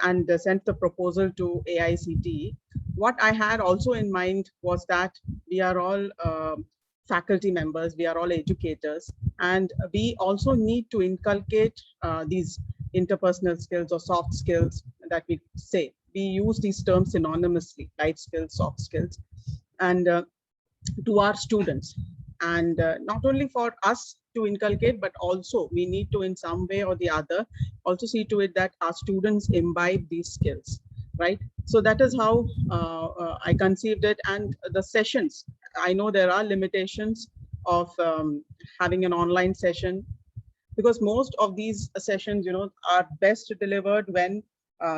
and sent the proposal to AICTE. What I had also in mind was that we are all faculty members, we are all educators, and we also need to inculcate these interpersonal skills or soft skills that we say. We use these terms synonymously, life skills, soft skills, and to our students. And not only for us to inculcate, but also we need to, in some way or the other, also see to it that our students imbibe these skills, right? So that is how I conceived it. And the sessions, I know there are limitations of having an online session, because most of these sessions, are best delivered when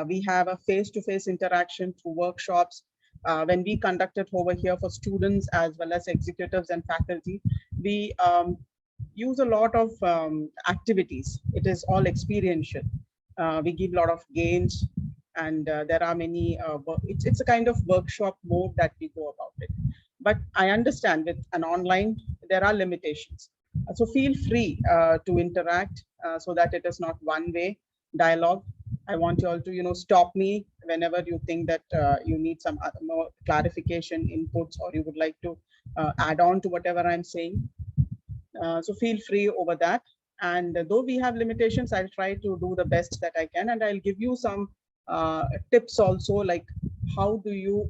we have a face-to-face interaction through workshops. When we conduct it over here for students as well as executives and faculty, we use a lot of activities. It is all experiential. We give a lot of games, and there are many, it's a kind of workshop mode that we go about it. But I understand with an online, there are limitations. So feel free to interact so that it is not one-way dialogue. I want you all to, stop me whenever you think that you need some more clarification, inputs, or you would like to add on to whatever I'm saying. So feel free over that. And though we have limitations, I'll try to do the best that I can. And I'll give you some tips also, like how do you,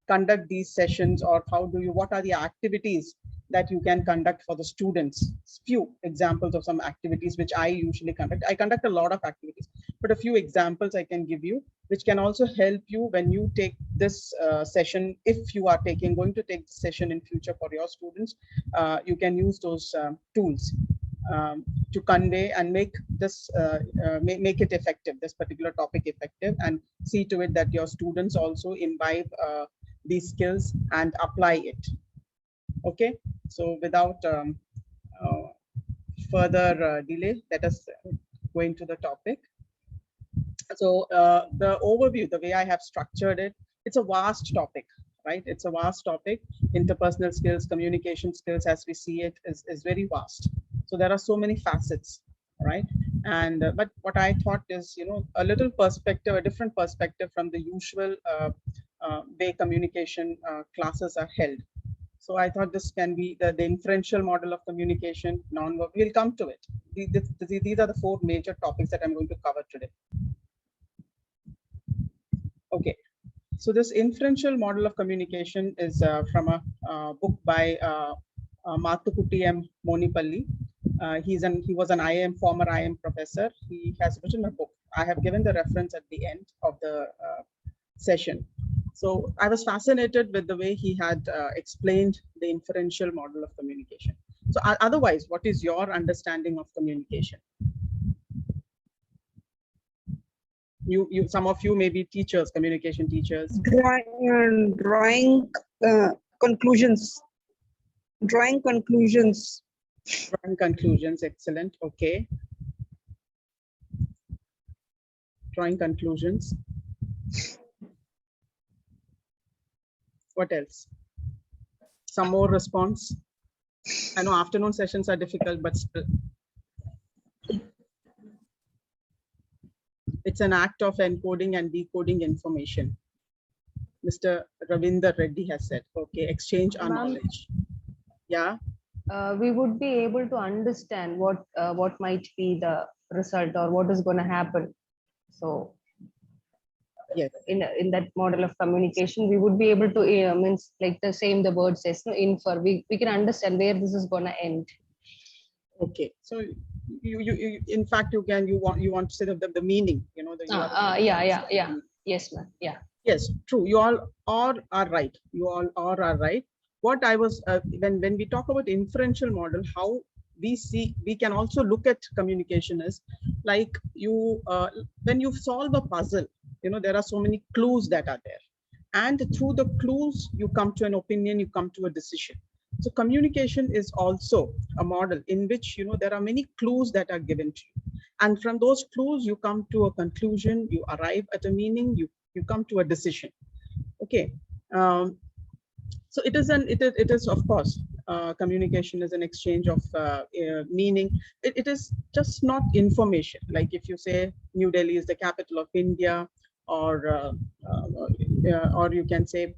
conduct these sessions, or what are the activities that you can conduct for the students. Few examples of some activities which I usually conduct. I conduct a lot of activities, but a few examples I can give you, which can also help you when you take this session. If you are going to take the session in future for your students, you can use those tools to convey and make this make it effective, this particular topic effective, and see to it that your students also imbibe these skills and apply it. Okay, so without further delay, let us go into the topic. So the overview, the way I have structured it, it's a vast topic, right? It's a vast topic. Interpersonal skills, communication skills, as we see it, is very vast. So there are so many facets, right? And but what I thought is, a little perspective, a different perspective from the usual way communication classes are held. So I thought this can be the inferential model of communication, non-verbal. We'll come to it. These are the 4 major topics that I'm going to cover today. Okay, so this inferential model of communication is from a book by Mathukutti M. Monipalli. He was an former IIM professor. He has written a book. I have given the reference at the end of the session. So I was fascinated with the way he had explained the inferential model of communication. So otherwise, what is your understanding of communication? Some of you may be teachers, communication teachers. Drawing conclusions. Drawing conclusions. Drawing conclusions, excellent. Okay. Drawing conclusions. What else? Some more response? I know afternoon sessions are difficult, but still. It's an act of encoding and decoding information. Mr. Ravinder Reddy has said, okay, exchange our knowledge. Yeah. We would be able to understand what might be the result or what is going to happen. So yes, in that model of communication, we would be able to means like the same the word says, no, infer. We can understand where this is going to end. Okay, so you in fact you want to say the meaning, yeah, yes ma'am, yeah, yes, true. You all are right. You all are right. What I was when we talk about inferential model, how we can also look at communication is like when you solve a puzzle, there are so many clues that are there, and through the clues you come to an opinion, you come to a decision. So communication is also a model in which there are many clues that are given to you, and from those clues you come to a conclusion, you arrive at a meaning, you come to a decision. Okay, So it is of course, communication is an exchange of meaning. It is just not information. Like if you say New Delhi is the capital of India, or you can say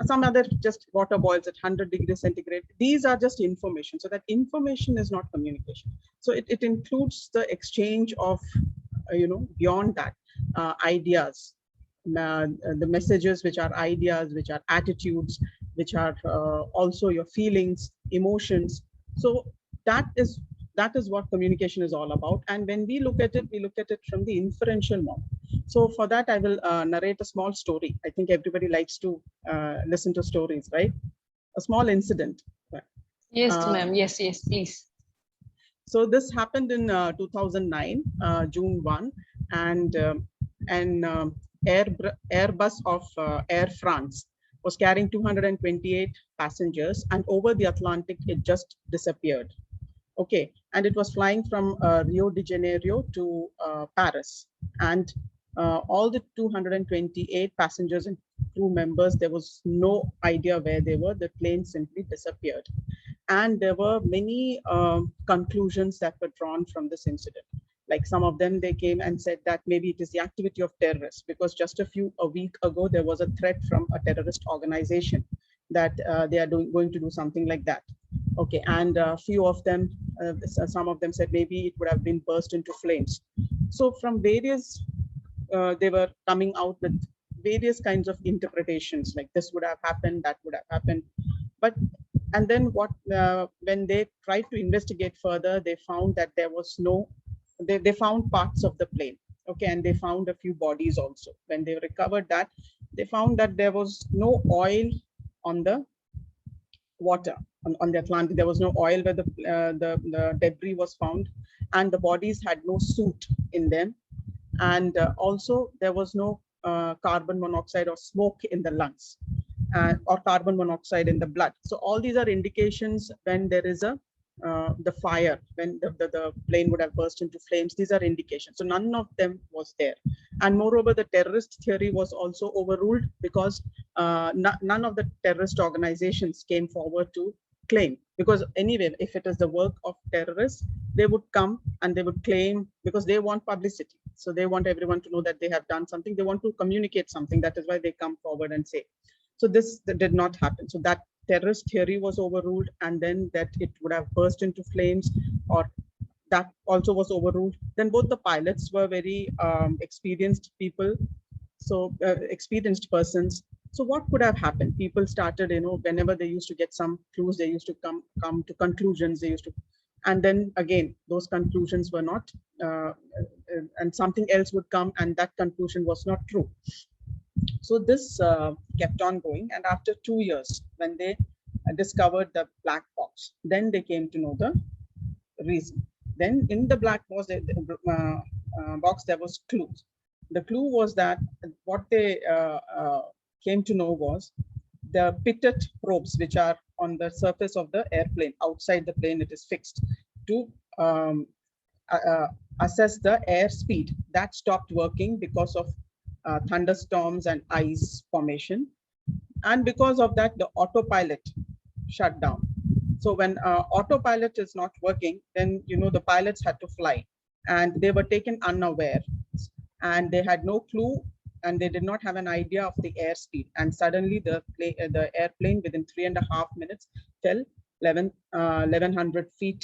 some other just water boils at 100 degrees centigrade. These are just information. So that information is not communication. So it includes the exchange of, beyond that, ideas, the messages, which are ideas, which are attitudes, which are also your feelings, emotions. So that is what communication is all about. And when we look at it from the inferential model. So for that, I will narrate a small story. I think everybody likes to listen to stories, right? A small incident. Yes, Uh, ma'am. Yes, please. So this happened in 2009, June 1, and Airbus of Air France was carrying 228 passengers, and over the Atlantic, it just disappeared. Okay, and it was flying from Rio de Janeiro to Paris, and all the 228 passengers and crew members, there was no idea where they were. The plane simply disappeared. And there were many conclusions that were drawn from this incident. Like some of them, they came and said that maybe it is the activity of terrorists, because just a week ago, there was a threat from a terrorist organization that they are going to do something like that. Okay, and a few of them, some of them said maybe it would have been burst into flames. So from various, they were coming out with various kinds of interpretations, like this would have happened, that would have happened. But and then when they tried to investigate further, they found that there was no, they found parts of the plane. Okay, and they found a few bodies also. When they recovered that, they found that there was no oil on the water, on the Atlantic. There was no oil where the debris was found, and the bodies had no soot in them. And also there was no carbon monoxide or smoke in the lungs, or carbon monoxide in the blood. So all these are indications when there is a the fire, when the plane would have burst into flames. These are indications. So none of them was there. And moreover, the terrorist theory was also overruled, because none of the terrorist organizations came forward to claim. Because anyway, if it is the work of terrorists, they would come and they would claim, because they want publicity. So they want everyone to know that they have done something. They want to communicate something. That is why they come forward and say. So this did not happen. So that terrorist theory was overruled, and then that it would have burst into flames, or that also was overruled. Then both the pilots were very experienced people, so experienced persons. So what could have happened? People started, whenever they used to get some clues, they used to come to conclusions. They used to, and then again, those conclusions were not, and something else would come, and that conclusion was not true. So this kept on going, and after 2 years, when they discovered the black box, then they came to know the reason. Then in the black box, there was clues. The clue was that what they came to know was the pitot probes, which are on the surface of the airplane. Outside the plane, it is fixed to assess the air speed. That stopped working because of thunderstorms and ice formation, and because of that, the autopilot shut down. So when autopilot is not working, then the pilots had to fly, and they were taken unaware, and they had no clue, and they did not have an idea of the airspeed. And suddenly the airplane within 3.5 minutes fell 1100 feet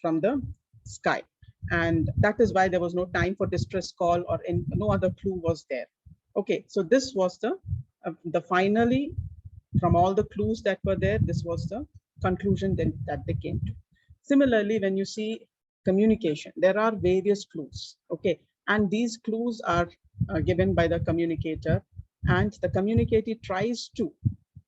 from the sky. And that is why there was no time for distress call, or no other clue was there. Okay, so this was the finally, from all the clues that were there, this was the conclusion that they came to. Similarly, when you see communication, there are various clues. Okay, and these clues are given by the communicator, and the communicator tries to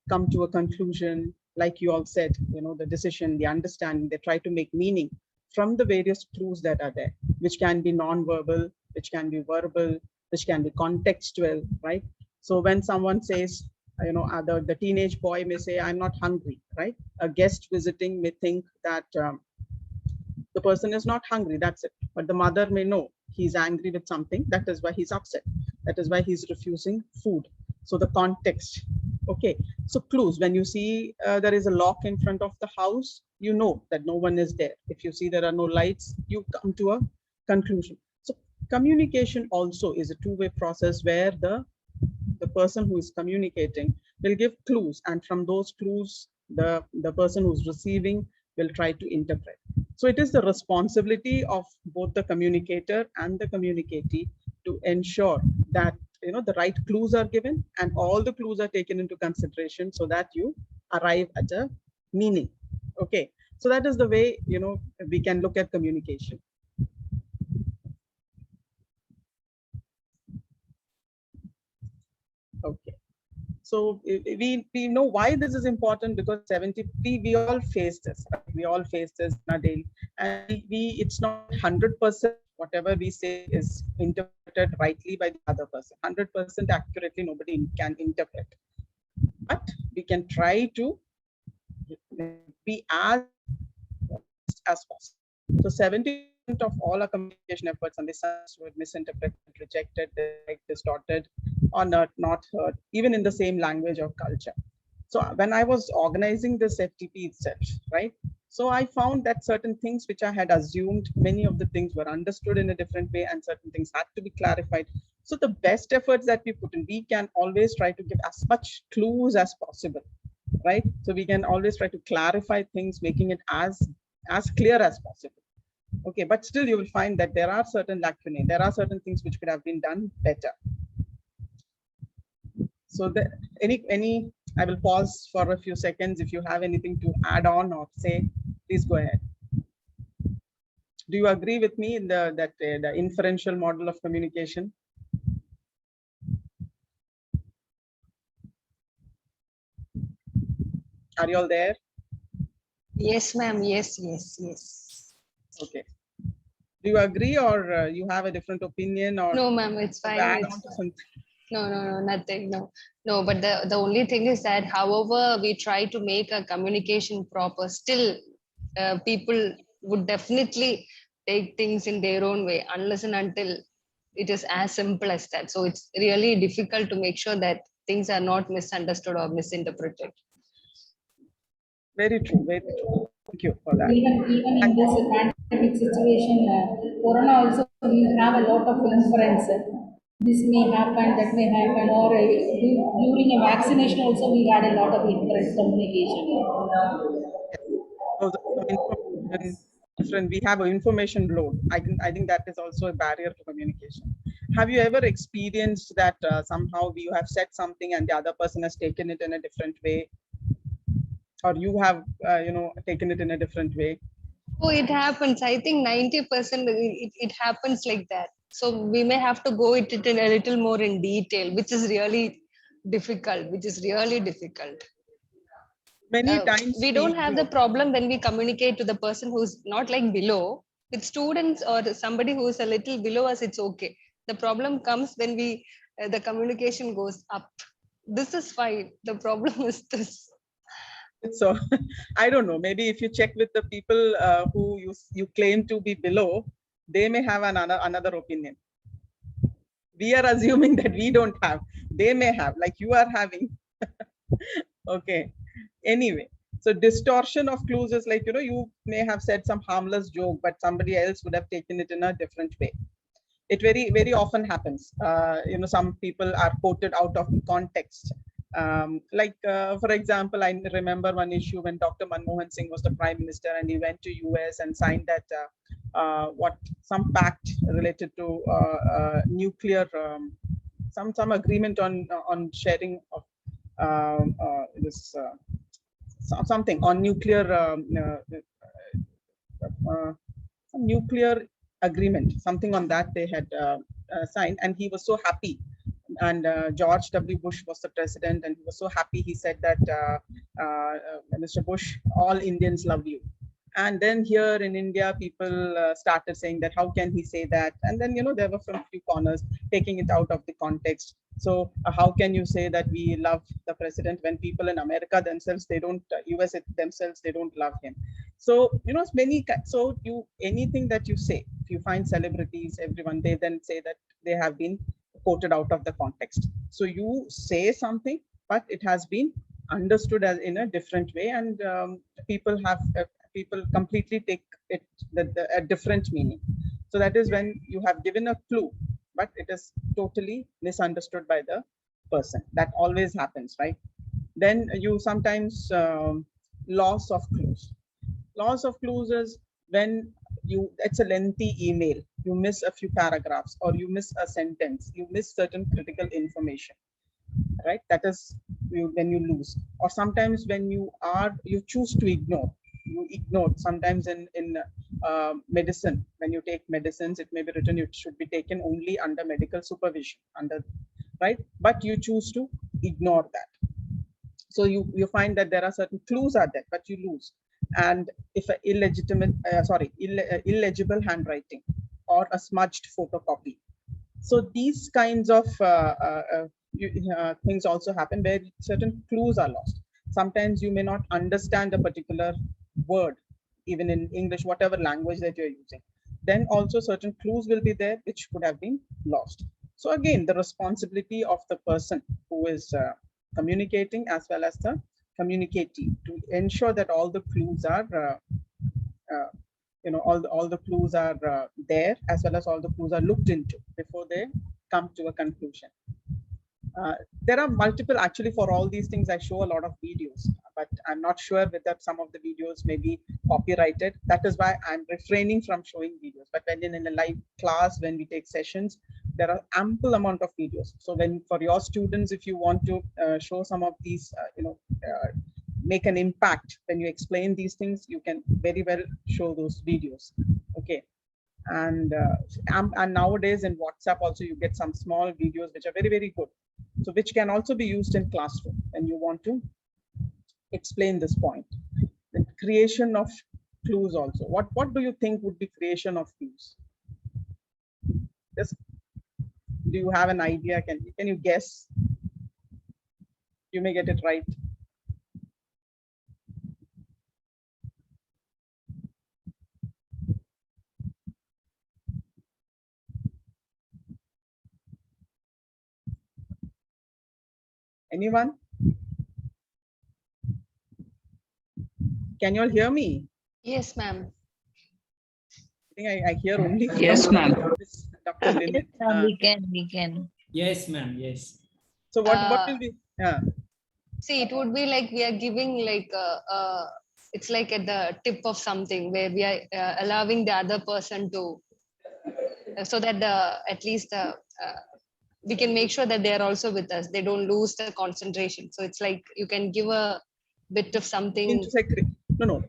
come to a conclusion, like you all said, the decision, the understanding. They try to make meaning from the various clues that are there, which can be non-verbal, which can be verbal, which can be contextual, right? So when someone says, the teenage boy may say, I'm not hungry, right? A guest visiting may think that the person is not hungry, that's it. But the mother may know he's angry with something. That is why he's upset. That is why he's refusing food. So the context Okay, so clues, when you see there is a lock in front of the house, you know that no one is there. If you see there are no lights, you come to a conclusion. So communication also is a two-way process where the person who is communicating will give clues, and from those clues, the person who's receiving will try to interpret. So it is the responsibility of both the communicator and the communicatee to ensure that the right clues are given and all the clues are taken into consideration so that you arrive at a meaning. Okay, so that is the way we can look at communication. Okay, so we know why this is important, because we all face this, right? We all face this in our daily, and it's not 100% whatever we say is interpreted rightly by the other person. 100% accurately nobody can interpret, but we can try to be as possible. So 70% of all our communication efforts are misunderstood, misinterpreted, rejected, distorted, or not heard, even in the same language or culture. So when I was organizing this FTP itself, right? So I found that certain things which I had assumed, many of the things were understood in a different way and certain things had to be clarified. So the best efforts that we put in, we can always try to give as much clues as possible, right? So we can always try to clarify things, making it as clear as possible. Okay, but still you will find that there are certain lacunae, there are certain things which could have been done better. So I will pause for a few seconds. If you have anything to add on or say, please go ahead. Do you agree with me in the inferential model of communication? Are you all there? Yes, ma'am. Yes. Okay. Do you agree, or you have a different opinion, or no, ma'am, it's fine. add on to something? No, nothing. No. But the only thing is that, however we try to make a communication proper, still people would definitely take things in their own way, unless and until it is as simple as that. So it's really difficult to make sure that things are not misunderstood or misinterpreted. Very true. Very true. Thank you for that. Even in this pandemic situation, Corona also we have a lot of inference. This may happen, that may happen, or during a vaccination also we had a lot of inference communication. So different. We have an information load. I think that is also a barrier to communication. Have you ever experienced that somehow you have said something and the other person has taken it in a different way, or you have taken it in a different way? Oh, it happens. I think 90% it happens like that. So we may have to go it in a little more in detail, which is really difficult. Many times We don't have the problem when we communicate to the person who's not like below. With students or somebody who's a little below us, it's okay. The problem comes when the communication goes up. This is fine. The problem is this. So I don't know, maybe if you check with the people who you claim to be below, they may have another opinion. We are assuming that we don't have, they may have, like you are having. Okay, anyway, so distortion of clues is like, you may have said some harmless joke, but somebody else would have taken it in a different way. It very, very often happens. Some people are quoted out of context. For example, I remember one issue when Dr. Manmohan Singh was the Prime Minister and he went to US and signed that some pact related to nuclear, some agreement on sharing of something on nuclear, some nuclear agreement, something on that they had signed, and he was so happy. And George W. Bush was the president, and he was so happy. He said that, Mr. Bush, all Indians love you. And then here in India, people started saying that, how can he say that? And then, there were from few corners taking it out of the context. So how can you say that we love the president when people in America themselves, they don't, US themselves, they don't love him. So, anything that you say, if you find celebrities, everyone, they then say that they have been quoted out of the context. So you say something but it has been understood as in a different way, and people completely take it a different meaning. So that is when you have given a clue, but it is totally misunderstood by the person. That always happens, right? Then you sometimes loss of clues. Loss of clues is when it's a lengthy email, you miss a few paragraphs, or you miss a sentence, you miss certain critical information, right? That is when you lose. Or sometimes when you choose to ignore, you ignore. Sometimes in medicine, when you take medicines, it may be written it should be taken only under medical supervision, right? But you choose to ignore that. So you find that there are certain clues are there, but you lose. And if an illegible handwriting or a smudged photocopy. So these kinds of things also happen where certain clues are lost. Sometimes you may not understand a particular word, even in English, whatever language that you're using. Then also certain clues will be there which could have been lost. So again, the responsibility of the person who is communicating as well as the communicatee to ensure that all the clues are all the clues are there, as well as all the clues are looked into before they come to a conclusion. There are multiple, actually, for all these things I show a lot of videos, but I'm not sure whether some of the videos may be copyrighted. That is why I'm refraining from showing videos. But when in a live class, when we take sessions, there are ample amount of videos. So when for your students, if you want to show some of these, make an impact when you explain these things, you can very well show those videos. Okay. And nowadays in WhatsApp also you get some small videos which are very, very good. So which can also be used in classroom when you want to explain this point. The creation of clues also. What do you think would be creation of clues? Just, do you have an idea? Can you guess? You may get it right. Anyone? Can you all hear me? Yes, ma'am. I think I hear only. Yes, ma'am. Dr. Limit. We can. Yes, ma'am. Yes. So what will be? See, it would be like we are giving like it's like at the tip of something where we are allowing the other person to, so that at least we can make sure that they are also with us. They don't lose the concentration. So it's like you can give a bit of something. No.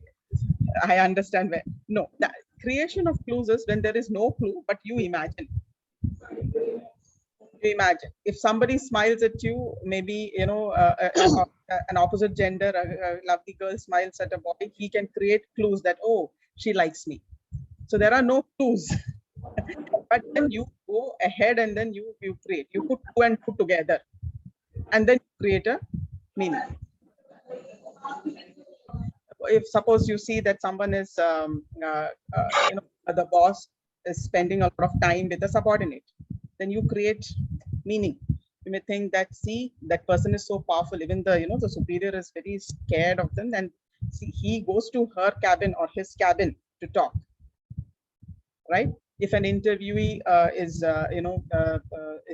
I understand where. No, the creation of clues is when there is no clue, but you imagine. You imagine if somebody smiles at you, maybe an opposite gender, a lovely girl smiles at a boy, he can create clues that, oh, she likes me. So there are no clues. But then you go ahead and then you create. You put two and two together, and then create a meaning. If suppose you see that someone is, the boss is spending a lot of time with the subordinate, then you create meaning. You may think that, see, that person is so powerful, even the superior is very scared of them, and see, he goes to her cabin or his cabin to talk, right? If an interviewee is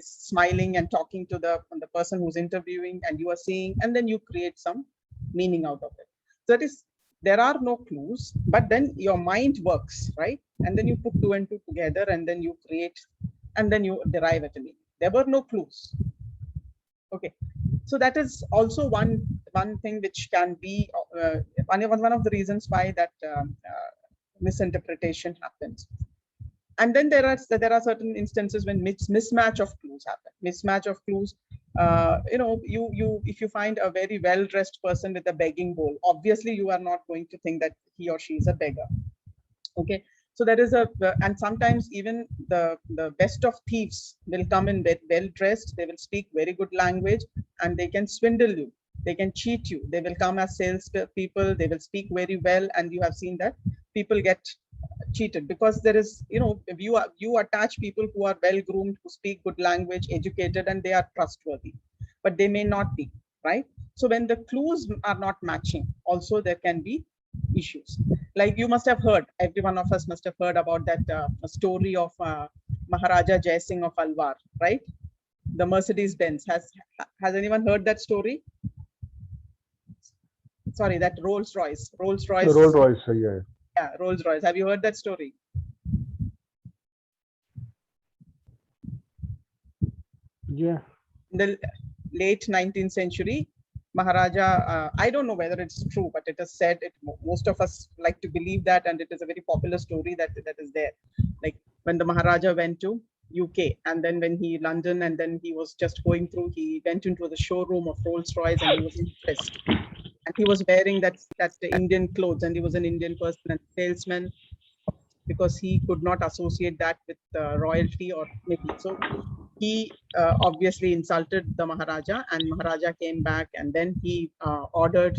smiling and talking to the person who's interviewing, and you are seeing, and then you create some meaning out of it. So that is, there are no clues, but then your mind works, right? And then you put two and two together, and then you create, and then you derive at a meaning. There were no clues. Okay, so that is also one thing which can be one of the reasons why that misinterpretation happens. And then there are certain instances when mismatch of clues happen. Mismatch of clues. If you find a very well-dressed person with a begging bowl, obviously you are not going to think that he or she is a beggar. Okay, so there is and sometimes even the best of thieves will come in well-dressed. They will speak very good language, and they can swindle you. They can cheat you. They will come as sales people. They will speak very well, and you have seen that people get cheated because there is, you attach people who are well groomed, who speak good language, educated, and they are trustworthy, but they may not be. right? So when the clues are not matching, also there can be issues. Like you must have heard, every one of us must have heard about that story of Maharaja Jai Singh of Alwar, right? The Mercedes Benz. Has anyone heard that story? Sorry, that Rolls Royce. Rolls Royce, yeah. Yeah, Rolls Royce. Have you heard that story? Yeah. In the late 19th century, Maharaja, I don't know whether it's true, but it is said, most of us like to believe that, and it is a very popular story that is there. Like when the Maharaja went to UK, and then when he London, and then he was just going through, he went into the showroom of Rolls Royce, and he was impressed. And he was wearing that Indian clothes, and he was an Indian person and salesman, because he could not associate that with royalty or maybe. So he obviously insulted the Maharaja, and Maharaja came back, and then he ordered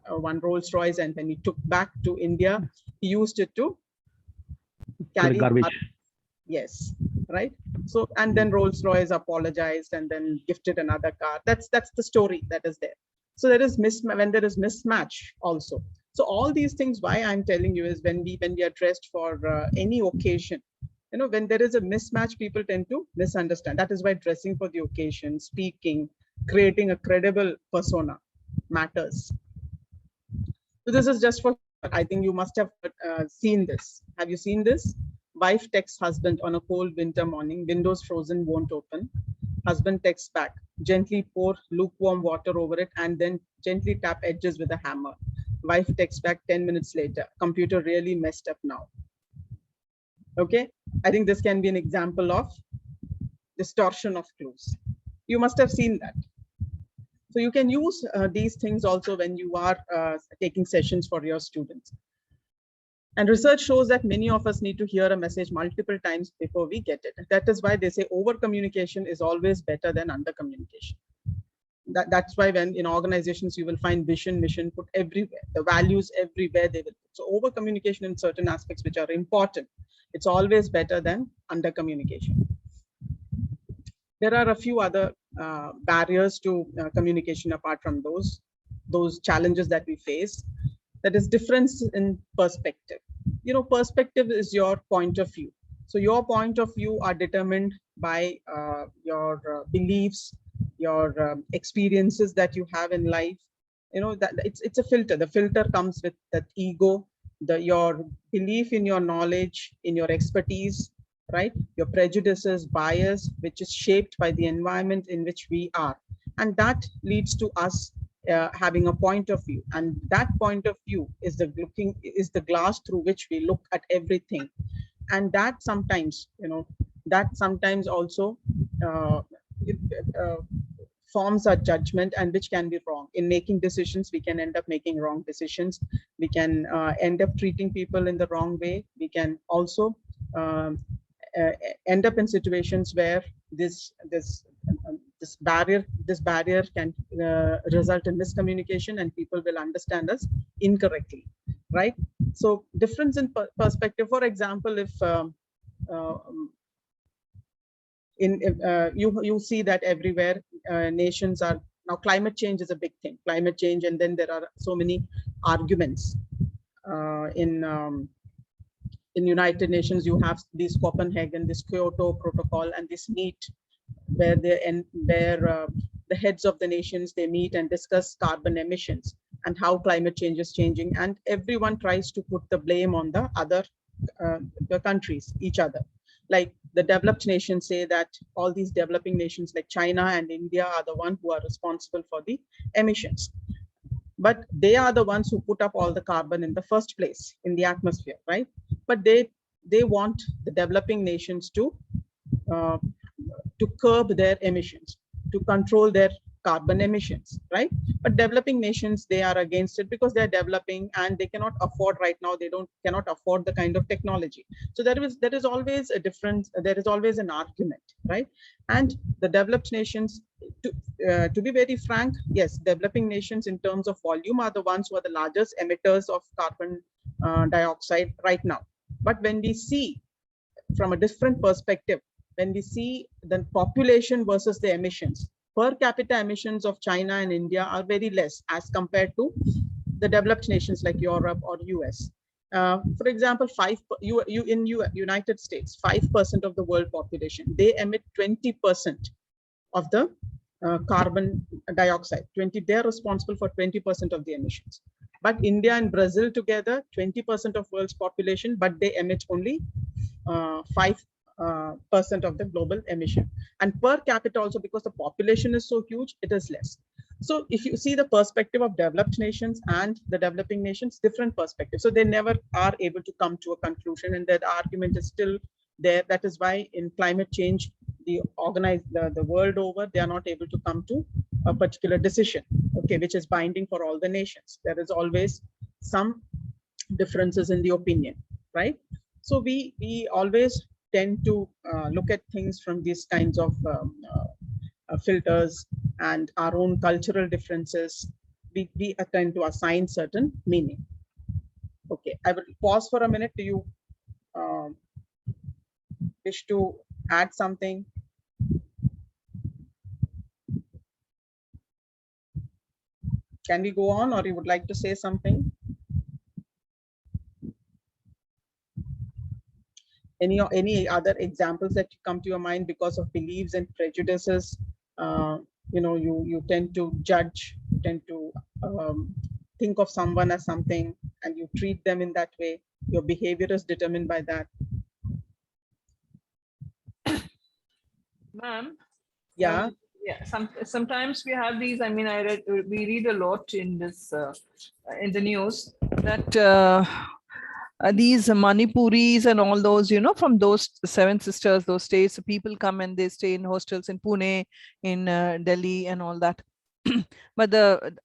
one Rolls Royce, and when he took back to India, he used it to carry garbage. Yes, right. So, and then Rolls Royce apologized and then gifted another car. That's the story that is there. So there is when there is mismatch also. So all these things, why I'm telling you is when we are dressed for any occasion, you know, when there is a mismatch, people tend to misunderstand. That is why dressing for the occasion, speaking, creating a credible persona matters. So this is just for, I think you must have seen this. Have you seen this? Wife texts husband on a cold winter morning, windows frozen, won't open. Husband texts back, gently pour lukewarm water over it and then gently tap edges with a hammer. Wife texts back 10 minutes later, computer really messed up now. Okay, I think this can be an example of distortion of clues. You must have seen that. So you can use these things also when you are taking sessions for your students. And research shows that many of us need to hear a message multiple times before we get it. That is why they say over communication is always better than under communication. That's why when in organizations you will find vision, mission put everywhere, the values everywhere they will. So over communication in certain aspects which are important, it's always better than under communication. There are a few other barriers to communication apart from those challenges that we face. That is difference in perspective. You know, perspective is your point of view. So your point of view are determined by your beliefs, your experiences that you have in life. You know, that it's a filter. The filter comes with that ego, your belief in your knowledge, in your expertise, right? Your prejudices, bias, which is shaped by the environment in which we are. And that leads to us having a point of view, and that point of view is the glass through which we look at everything. And that sometimes, you know, that sometimes also forms our judgment, and which can be wrong. In making decisions, we can end up making wrong decisions. We can end up treating people in the wrong way. We can also end up in situations where this barrier can result in miscommunication, and people will understand us incorrectly, right? So difference in perspective. For example, if you see that everywhere nations are now, climate change is a big thing, climate change, and then there are so many arguments in United Nations. You have this Copenhagen, this Kyoto Protocol, and this meet where the heads of the nations, they meet and discuss carbon emissions and how climate change is changing, and everyone tries to put the blame on the other the countries, each other. Like the developed nations say that all these developing nations like China and India are the ones who are responsible for the emissions, but they are the ones who put up all the carbon in the first place in the atmosphere, right? But they want the developing nations to curb their emissions, to control their carbon emissions, right? But developing nations, they are against it because they're developing and they cannot afford right now. They cannot afford the kind of technology. So there is always a difference. There is always an argument, right? And the developed nations, to be very frank, yes, developing nations in terms of volume are the ones who are the largest emitters of carbon dioxide right now. But when we see from a different perspective, when we see the population versus the emissions, per capita emissions of China and India are very less as compared to the developed nations like Europe or US. For example, United States, 5% of the world population, they emit 20% of the carbon dioxide. They're responsible for 20% of the emissions. But India and Brazil together, 20% of world's population, but they emit only 5% of the global emission. And per capita also, because the population is so huge, it is less. So if you see the perspective of developed nations and the developing nations, different perspectives. So they never are able to come to a conclusion, and that argument is still there. That is why in climate change, the world over, they are not able to come to a particular decision, okay, which is binding for all the nations. There is always some differences in the opinion, right? So we always tend to look at things from these kinds of filters and our own cultural differences. We tend to assign certain meaning. Okay, I will pause for a minute. Do you wish to add something? Can we go on, or you would like to say something? Any other examples that come to your mind because of beliefs and prejudices? You tend to judge, tend to think of someone as something, and you treat them in that way. Your behavior is determined by that. Ma'am. Yeah. Yeah. Sometimes we have these. I mean, we read a lot in this in the news that these Manipuris and all those, from those 7 sisters, those states, people come and they stay in hostels in Pune, in Delhi and all that. But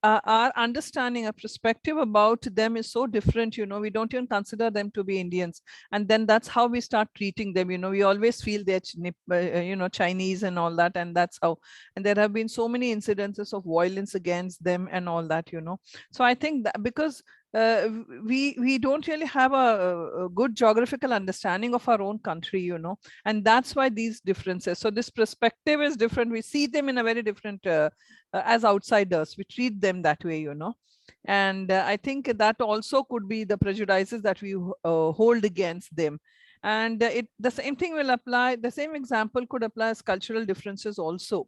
our understanding, our perspective about them is so different. We don't even consider them to be Indians, and then that's how we start treating them. We always feel they're Chinese and all that, and that's how. And there have been so many incidences of violence against them and all that. So I think that because we don't really have a good geographical understanding of our own country, and that's why these differences. So this perspective is different. We see them in a very different as outsiders. We treat them that way, and I think that also could be the prejudices that we hold against them. And the same thing will apply. The same example could apply as cultural differences also.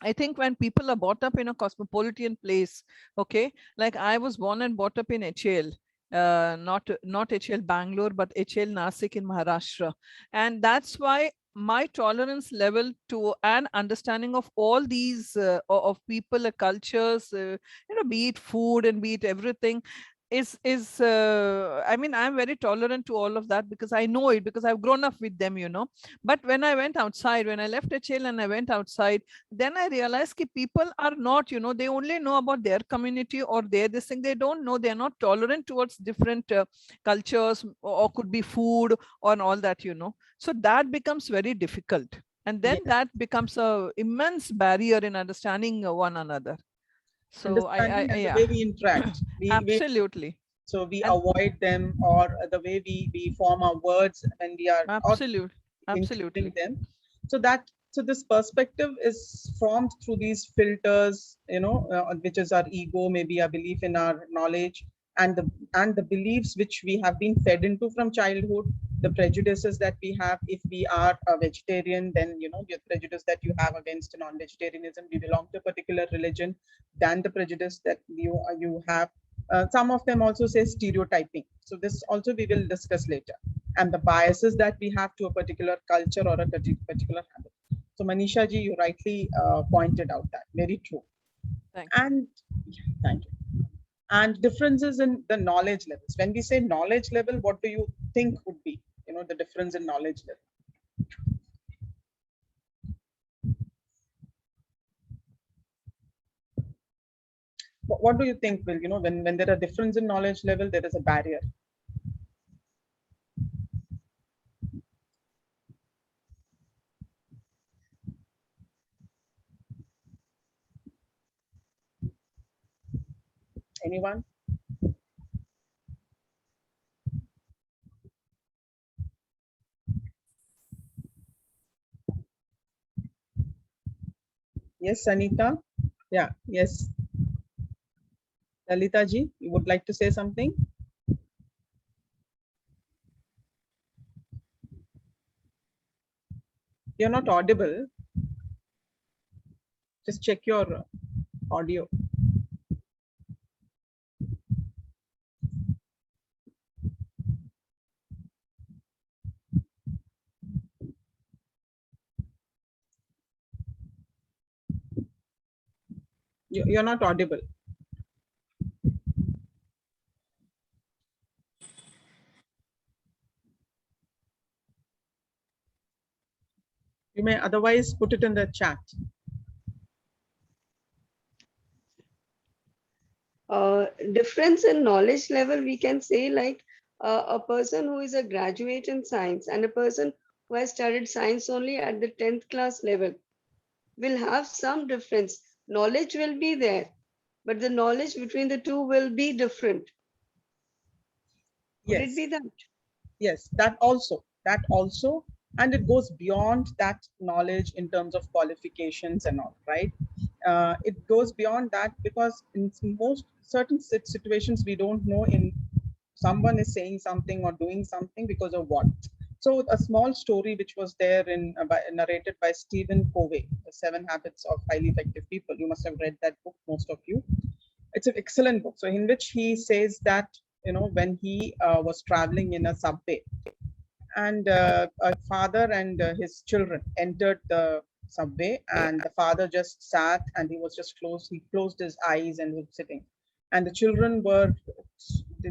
I think when people are brought up in a cosmopolitan place, okay, like I was born and brought up in HL, not HL Bangalore, but HL Nasik in Maharashtra. And that's why my tolerance level to an understanding of all these of people, cultures, be it food and be it everything, is I mean, I'm very tolerant to all of that because I know it, because I've grown up with them, But when I went outside, when I left HL and I went outside, then I realized that people are not, they only know about their community or this thing. They don't know, they're not tolerant towards different cultures, or could be food or all that, So that becomes very difficult. And then that becomes a immense barrier in understanding one another. So the way we interact. Absolutely. So we avoid them, or the way we form our words when we are absolutely them. So this perspective is formed through these filters, which is our ego, maybe our belief in our knowledge, and the beliefs which we have been fed into from childhood, the prejudices that we have. If we are a vegetarian, then the prejudice that you have against non-vegetarianism, we belong to a particular religion, than the prejudice that you have. Some of them also say stereotyping. So this also we will discuss later, and the biases that we have to a particular culture or a particular habit. So Manisha ji, you rightly pointed out that. Very true. Thank you. And thank you. And differences in the knowledge levels. When we say knowledge level, what do you think would be, the difference in knowledge level? What do you think, Will? When there are difference in knowledge level, there is a barrier. Anyone? Yes, Anita. Yeah, yes. Lalita ji, you would like to say something? You're not audible. Just check your audio. You're not audible. You may otherwise put it in the chat. Difference in knowledge level, we can say like a person who is a graduate in science and a person who has studied science only at the 10th class level will have some difference. Knowledge will be there, but the knowledge between the two will be different. Would it Yes. be that? Yes, that also, and it goes beyond that knowledge in terms of qualifications and all, right? It goes beyond that because in most certain situations we don't know in someone is saying something or doing something because of what. So a small story which was there in narrated by Stephen Covey, The 7 Habits of Highly Effective People. You must have read that book, most of you. It's an excellent book. So in which he says that, you know, when he was traveling in a subway and a father and his children entered the subway, and the father just sat and he closed his eyes and was sitting, and the children were,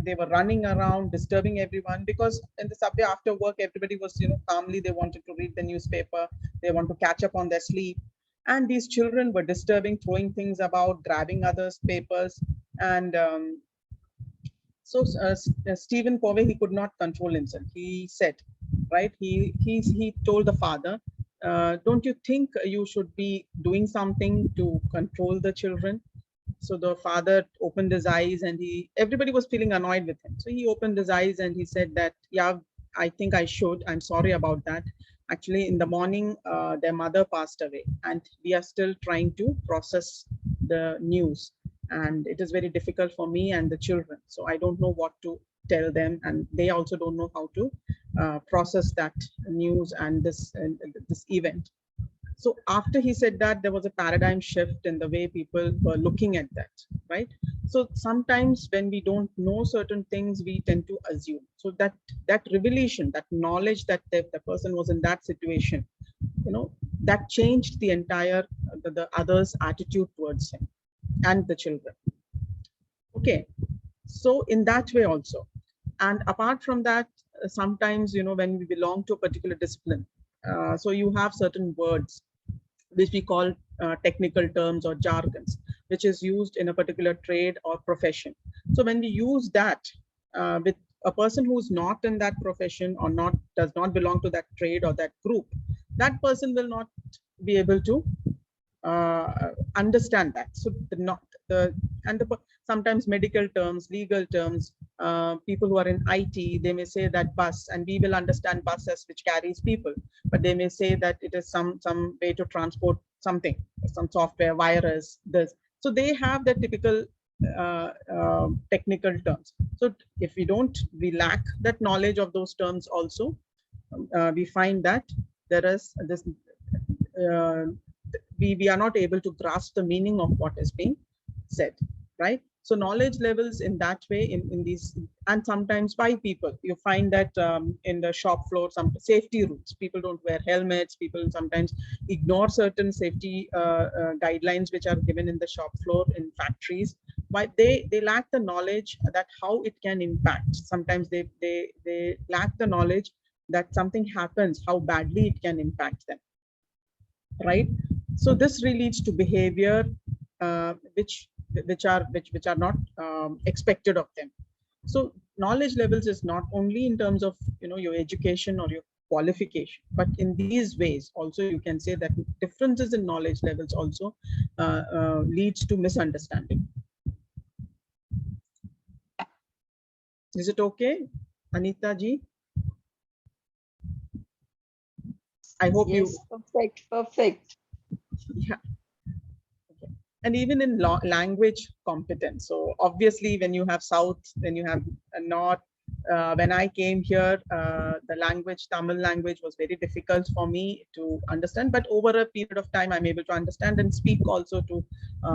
they were running around disturbing everyone, because in the subway after work everybody was, you know, calmly, they wanted to read the newspaper, they want to catch up on their sleep, and these children were disturbing, throwing things about, grabbing others papers, and so Stephen Covey, he could not control himself. He said, right? He told the father, "Don't you think you should be doing something to control the children?" So the father opened his eyes, and everybody was feeling annoyed with him. So he opened his eyes and he said that, "Yeah, I think I should. I'm sorry about that. Actually, in the morning, their mother passed away, and we are still trying to process the news, and it is very difficult for me and the children. So I don't know what to tell them, and they also don't know how to process that news and this event." So after he said that, there was a paradigm shift in the way people were looking at that, right? So sometimes when we don't know certain things, we tend to assume. So that revelation, that knowledge that the person was in that situation, you know, that changed the entire the others' attitude towards him and the children. Okay, so in that way also. And apart from that, sometimes, you know, when we belong to a particular discipline, so you have certain words which we call technical terms or jargons, which is used in a particular trade or profession. So when we use that with a person who's not in that profession or does not belong to that trade or that group, that person will not be able to understand that. So sometimes medical terms, legal terms, people who are in IT, they may say that bus, and we will understand buses which carries people, but they may say that it is some way to transport something, some software, virus, this. So they have the typical technical terms. So if we lack that knowledge of those terms also, we find that there is this we are not able to grasp the meaning of what is being said, right? So knowledge levels in that way in these, and sometimes by people, you find that in the shop floor, some safety rules, people don't wear helmets, people sometimes ignore certain safety guidelines which are given in the shop floor in factories, but they lack the knowledge that how it can impact. Sometimes they lack the knowledge that something happens, how badly it can impact them, right? So this really leads to behavior which are not expected of them. So knowledge levels is not only in terms of, you know, your education or your qualification, but in these ways also you can say that differences in knowledge levels also leads to misunderstanding. Is it okay, Anita ji? I hope Yes, perfect, perfect. yeah. and even in language competence. So obviously when you have South, when you have North, when I came here, the language, Tamil language was very difficult for me to understand, but over a period of time, I'm able to understand and speak also to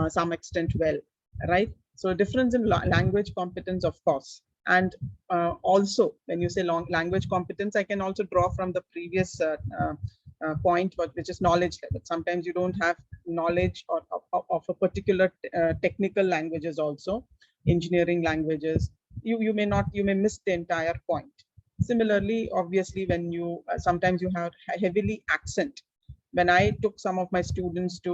some extent well, right? So difference in language competence, of course. And also, when you say language competence, I can also draw from the previous point, which is knowledge level. Sometimes you don't have knowledge of a particular technical languages also, engineering languages. You may miss the entire point. Similarly, obviously, when you sometimes you have heavily accent. When I took some of my students to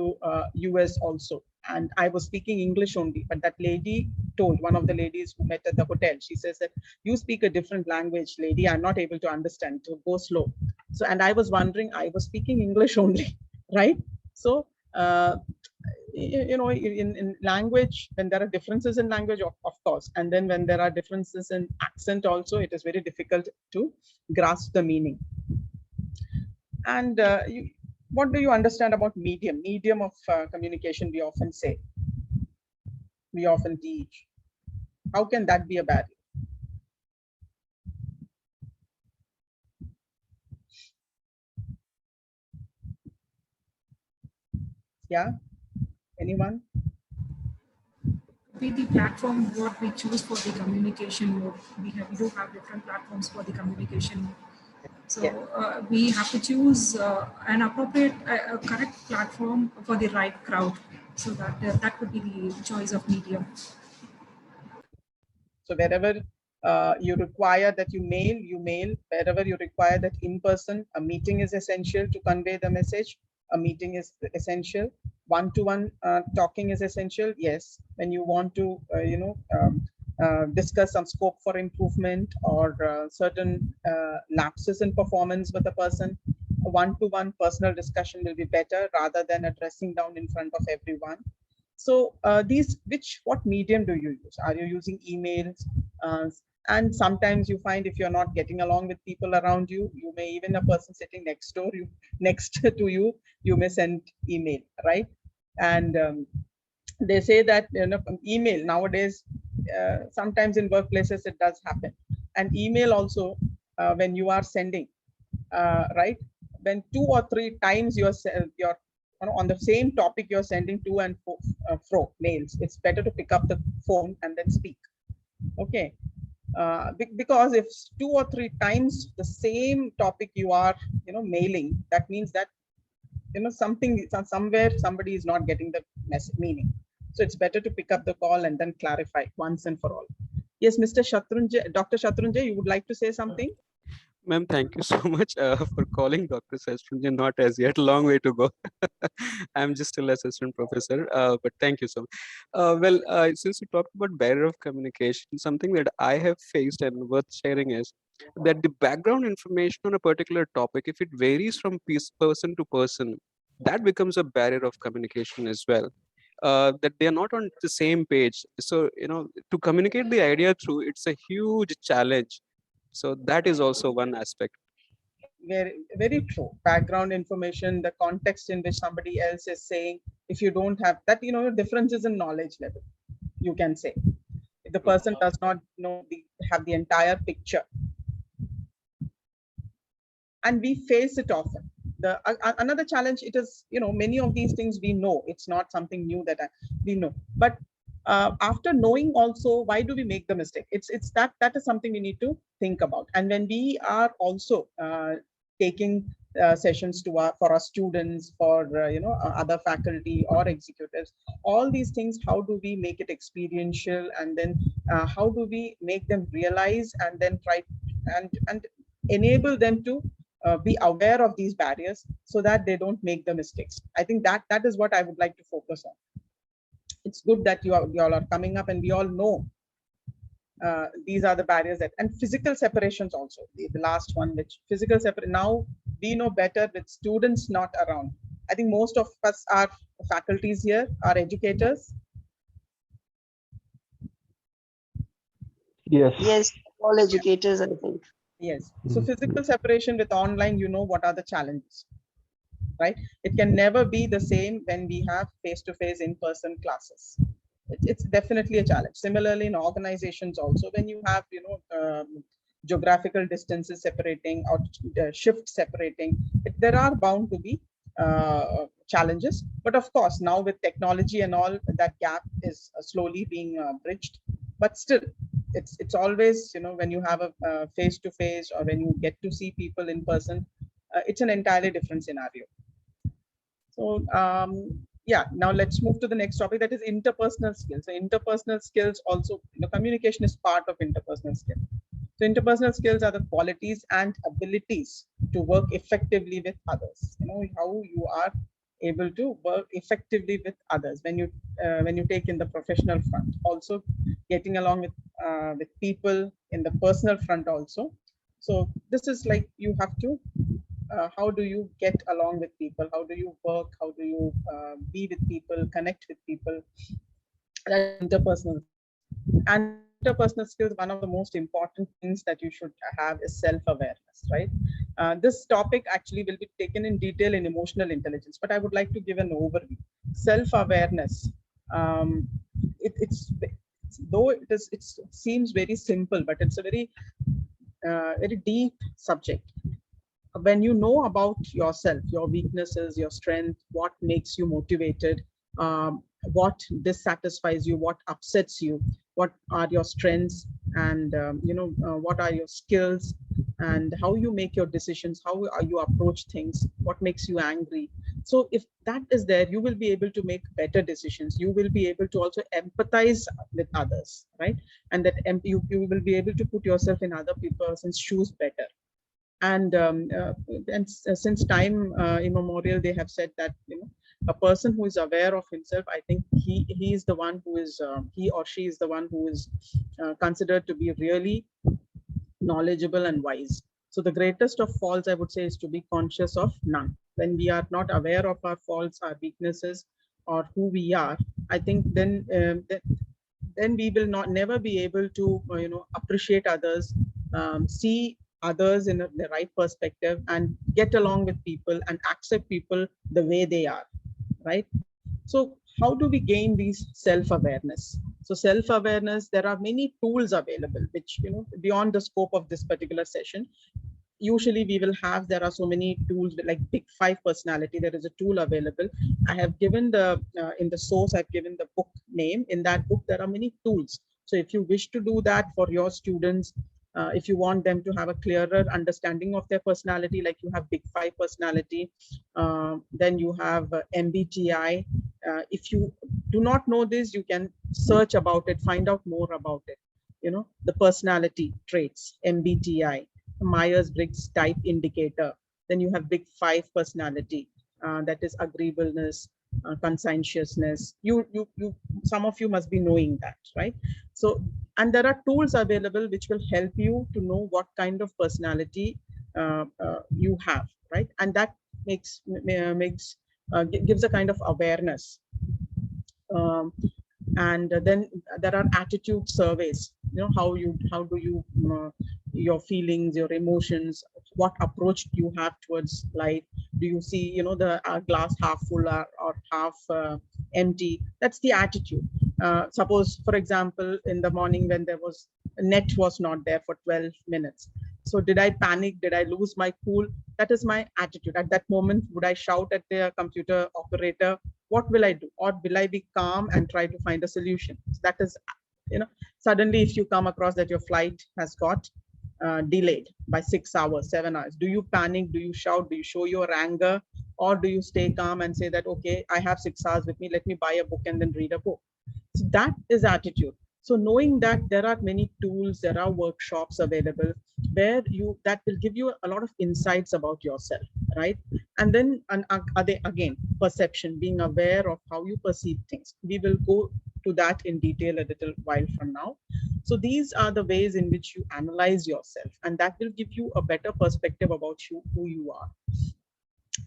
US also, and I was speaking English only, but that lady told, one of the ladies who met at the hotel, she says that you speak a different language, lady, I'm not able to understand, so go slow. So, and I was wondering, I was speaking English only, right? So, you know, in language, when there are differences in language, of course, and then when there are differences in accent also, it is very difficult to grasp the meaning. And what do you understand about medium of communication? We often say, we often teach. How can that be a barrier? Yeah, anyone? Be the platform what we choose for the communication mode. We do have different platforms for the communication mode. So Yeah. We have to choose an appropriate, correct platform for the right crowd. So that could be the choice of medium. So wherever you require that you mail. Wherever you require that in person, a meeting is essential to convey the message. A meeting is essential. One-to-one talking is essential. Yes, when you want to, discuss some scope for improvement or certain lapses in performance with a person, a one-to-one personal discussion will be better rather than addressing down in front of everyone. So what medium do you use? Are you using emails? And sometimes you find if you're not getting along with people around you, you may, even a person sitting next to you, you may send email, right? And they say that, you know, email nowadays, sometimes in workplaces it does happen. And email also, when you are sending, right? When 2 or 3 times you're on the same topic, you're sending to and fro mails, it's better to pick up the phone and then speak. Okay. Because if 2 or 3 times the same topic you are, you know, mailing, that means that, you know, somewhere somebody is not getting the meaning. So it's better to pick up the call and then clarify once and for all. Yes, Mr. Shatrunjay, Dr. Shatrunjay, you would like to say something? Ma'am, thank you so much for calling Dr. Shatrunjay. Not as yet, long way to go. I'm just still assistant professor, but thank you so much. Since you talked about barrier of communication, something that I have faced and worth sharing is that the background information on a particular topic, if it varies from person to person, that becomes a barrier of communication as well. That they are not on the same page. So, you know, to communicate the idea through, it's a huge challenge. So that is also one aspect. Very, very true. Background information, the context in which somebody else is saying, if you don't have that, you know, differences in knowledge level, you can say. If the person does not have the entire picture. And we face it often. Another challenge, it is, you know, many of these things we know, it's not something new that we know, but after knowing also, why do we make the mistake? It's that is something we need to think about. And when we are also taking sessions for our students, for other faculty or executives, all these things, how do we make it experiential, and then how do we make them realize, and then try and enable them to be aware of these barriers so that they don't make the mistakes. I think that is what I would like to focus on. It's good that you all are coming up, and we all know these are the barriers and physical separations also. The last one, which physical separation, now we know better with students not around. I think most of us are faculties here, are educators. Yes. Yes, all educators, I think. Yes. So physical separation with online, you know what are the challenges. right? It can never be the same when we have face-to-face in-person classes. It's definitely a challenge. Similarly, in organizations also, when you have, geographical distances separating or shift separating, there are bound to be challenges. But of course, now with technology and all, that gap is slowly being bridged. But still, it's always, when you have a face-to-face or when you get to see people in person, it's an entirely different scenario. So yeah, now let's move to the next topic, that is interpersonal skills. So interpersonal skills also, communication is part of interpersonal skills. So interpersonal skills are the qualities and abilities to work effectively with others. How you are able to work effectively with others when you take in the professional front, also getting along with people in the personal front also. So this is like, you have to how do you get along with people, how do you work, how do you be with people, connect with people. That's interpersonal. And interpersonal skills, one of the most important things that you should have is self-awareness, right? This topic actually will be taken in detail in emotional intelligence, but I would like to give an overview. Self-awareness, though it seems very simple, but it's a very deep subject. When you know about yourself, your weaknesses, your strength, what makes you motivated, what dissatisfies you, what upsets you, what are your strengths, and what are your skills, and how you make your decisions, how you approach things, what makes you angry. So if that is there, you will be able to make better decisions. You will be able to also empathize with others, right? And that you will be able to put yourself in other person's shoes better. And since time immemorial, they have said that a person who is aware of himself, I think he is the one who is he or she is the one who is considered to be really knowledgeable and wise. So the greatest of faults, I would say, is to be conscious of none. When we are not aware of our faults, our weaknesses, or who we are, I think then we will never be able to appreciate others, see others in the right perspective, and get along with people and accept people the way they are, right? So how do we gain these self-awareness? So self-awareness, there are many tools available, which beyond the scope of this particular session. Usually we will have, there are so many tools like Big 5 personality. There is a tool available. I have given the in the source, I've given the book name. In that book there are many tools. So if you wish to do that for your students, if you want them to have a clearer understanding of their personality, like you have Big 5 personality, then you have MBTI. If you do not know this, you can search about it, find out more about it. The personality traits, MBTI, Myers-Briggs type indicator. Then you have Big 5 personality, that is agreeableness, conscientiousness. Some of you must be knowing that, right? So, and there are tools available which will help you to know what kind of personality you have, right? And that gives a kind of awareness. And then there are attitude surveys. How do you your feelings, your emotions, what approach do you have towards life? Do you see the glass half full or half empty? That's the attitude. Suppose, for example, in the morning when net was not there for 12 minutes. So did I panic? Did I lose my cool? That is my attitude. At that moment, would I shout at the computer operator? What will I do? Or will I be calm and try to find a solution? So that is, suddenly if you come across that your flight has got delayed by 6 hours, 7 hours, do you panic? Do you shout? Do you show your anger? Or do you stay calm and say that, okay, I have 6 hours with me, let me buy a book and then read a book? So that is attitude. So knowing that there are many tools, there are workshops available where that will give you a lot of insights about yourself, right? And then again, perception, being aware of how you perceive things. We will go to that in detail a little while from now. So these are the ways in which you analyze yourself, and that will give you a better perspective about who you are.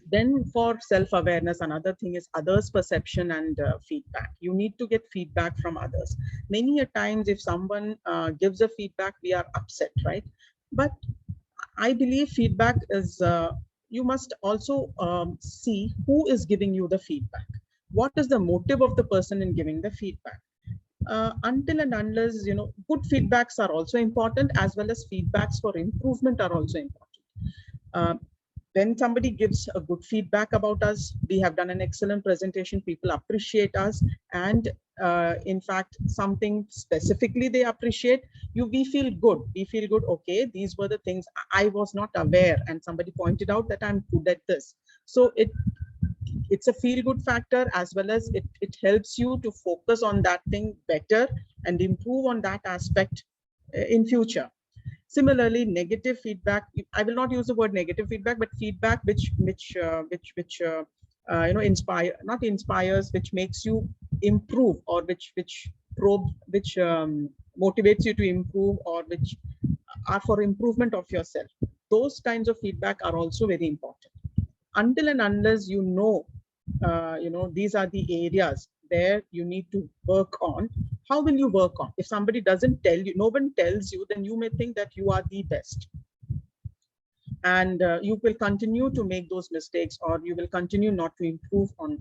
Then for self-awareness, another thing is others' perception and feedback. You need to get feedback from others. Many a times if someone gives a feedback, we are upset, right? But I believe feedback is you must also see who is giving you the feedback. What is the motive of the person in giving the feedback? Until and unless, you know, good feedbacks are also important, as well as feedbacks for improvement are also important. When somebody gives a good feedback about us, we have done an excellent presentation, people appreciate us, and in fact, something specifically they appreciate, we feel good. We feel good, okay, these were the things I was not aware, and somebody pointed out that I'm good at this. So it's a feel-good factor, as well as it helps you to focus on that thing better and improve on that aspect in future. Similarly, negative feedback, I will not use the word negative feedback, but feedback which you know, not inspires, which makes you improve, or which motivates you to improve, or which are for improvement of yourself. Those kinds of feedback are also very important. Until and unless you know, these are the areas where you need to work on, how will you work on? If somebody doesn't tell you, no one tells you, then you may think that you are the best. And you will continue to make those mistakes, or you will continue not to improve on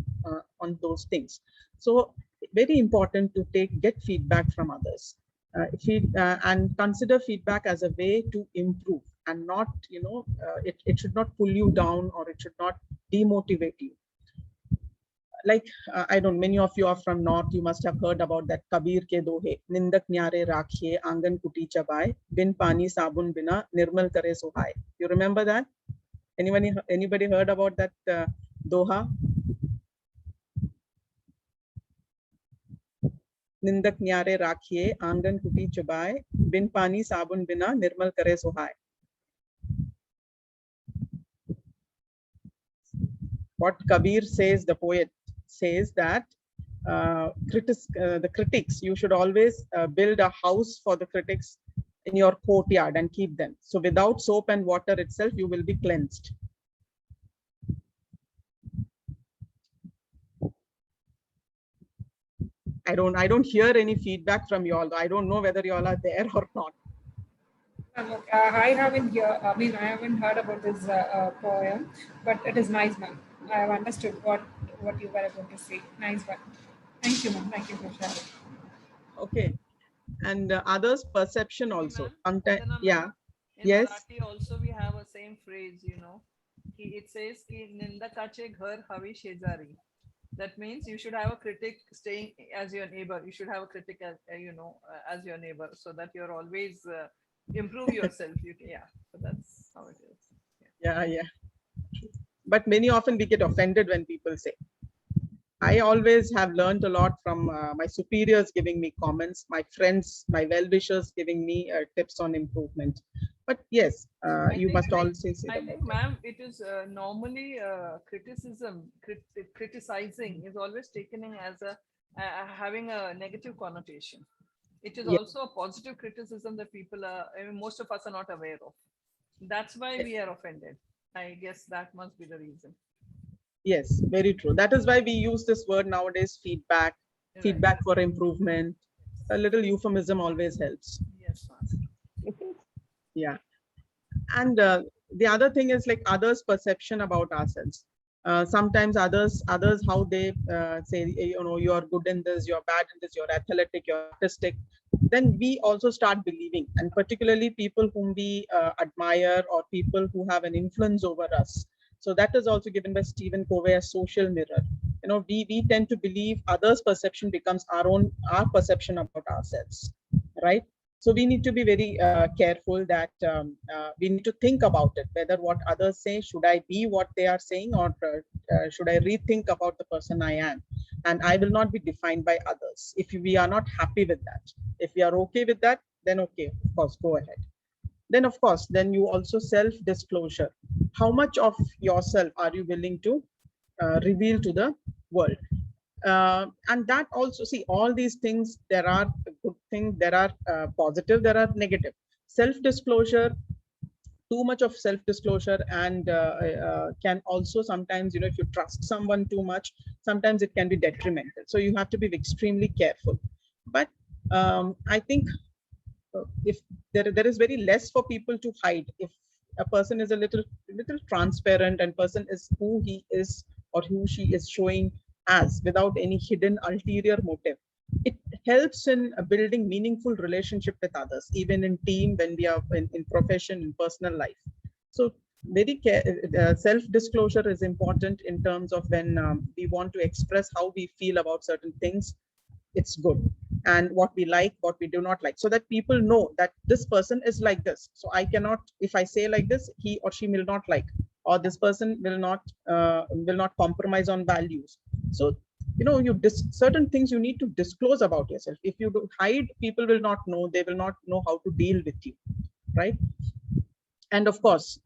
those things. So very important to get feedback from others. And consider feedback as a way to improve, and not, it should not pull you down, or it should not demotivate you. Like, I don't, many of you are from North, you must have heard about that Kabir ke dohe, nindak nyare rakhiye, angan kuti chabaye, bin pani sabun bina, nirmal kare suhai. You remember that? Anybody heard about that doha? Nindak nyare rakhiye, angan kuti chabaye, bin pani sabun bina, nirmal kare suhai. What Kabir says, the poet says that the critics, you should always build a house for the critics in your courtyard and keep them. So without soap and water itself, you will be cleansed. I don't hear any feedback from you all. I don't know whether you all are there or not. I haven't heard about this poem, but it is nice, ma'am. I have understood what you were going to say. Nice one. Thank you, ma'am. Thank you for sharing. Okay. And others' perception also. Sometimes, yeah. In Yes. Marathi also we have a same phrase, it says ki nindakache ghar havi shezari. That means you should have a critic staying as your neighbor. You should have a critic as as your neighbor, so that you're always improve yourself. So that's how it is. Yeah. But many often we get offended when people say. I always have learned a lot from my superiors giving me comments, my friends, my well-wishers giving me tips on improvement. But yes, you must also say. I think, ma'am, it is normally criticizing is always taken in as having a negative connotation. It is also a positive criticism that people most of us are not aware of. That's why we are offended. I guess that must be the reason. Yes, very true. That is why we use this word nowadays, feedback, feedback for improvement. A little euphemism always helps. Yes, ma'am. Yeah. And the other thing is like others' perception about ourselves. Sometimes others, how they say, you are good in this, you're bad in this, you're athletic, you're artistic. Then we also start believing, and particularly people whom we admire, or people who have an influence over us. So that is also given by Stephen Covey as social mirror. We tend to believe others' perception becomes our perception about ourselves, right? So we need to be very careful that we need to think about it, whether what others say, should I be what they are saying, or should I rethink about the person I am? And I will not be defined by others. If we are not happy with that, if we are okay with that, then okay, of course, go ahead. Then of course, then you also self-disclosure. How much of yourself are you willing to reveal to the world? And that also, see, all these things, there are good things, there are positive, there are negative. Self-disclosure, too much of self-disclosure, and can also sometimes, if you trust someone too much, sometimes it can be detrimental. So you have to be extremely careful. But I think if there is very less for people to hide, a person is a little transparent, and person is who he is or who she is showing as, without any hidden ulterior motive, it helps in building meaningful relationship with others, even in team, when we are in profession, in personal life. So very self-disclosure is important in terms of when we want to express how we feel about certain things. It's good, and what we like, what we do not like, so that people know that this person is like this. So I cannot, if I say like this, he or she will not like, or this person will not compromise on values. So certain things you need to disclose about yourself. If you hide, people will not know, they will not know how to deal with you, right? And of course,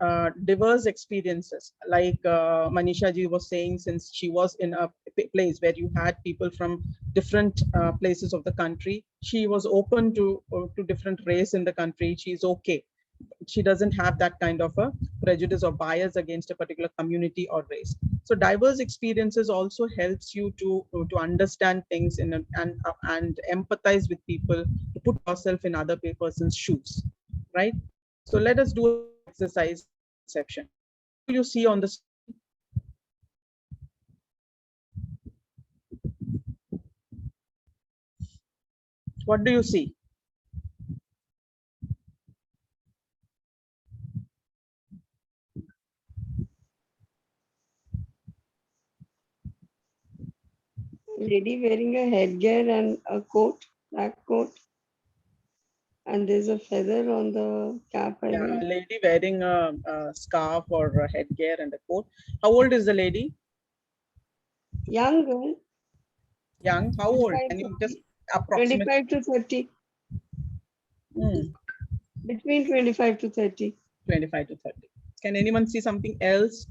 diverse experiences, like Manisha ji was saying, since she was in a place where you had people from different places of the country, she was open to different race in the country. She's okay. She doesn't have that kind of a prejudice or bias against a particular community or race. So diverse experiences also helps you to understand things and empathize with people, to put yourself in other person's shoes, right? So let us do an exercise section. What do you see on the screen? What do you see? Lady wearing a headgear and a coat, black coat. And there's a feather on the cap, I Yeah, think. a lady wearing a scarf or a headgear and a coat. How old is the lady? Young girl. Young. How old? Can you just approximate? 25 to 30. Between 25 to 30. 25 to 30. Can anyone see something else?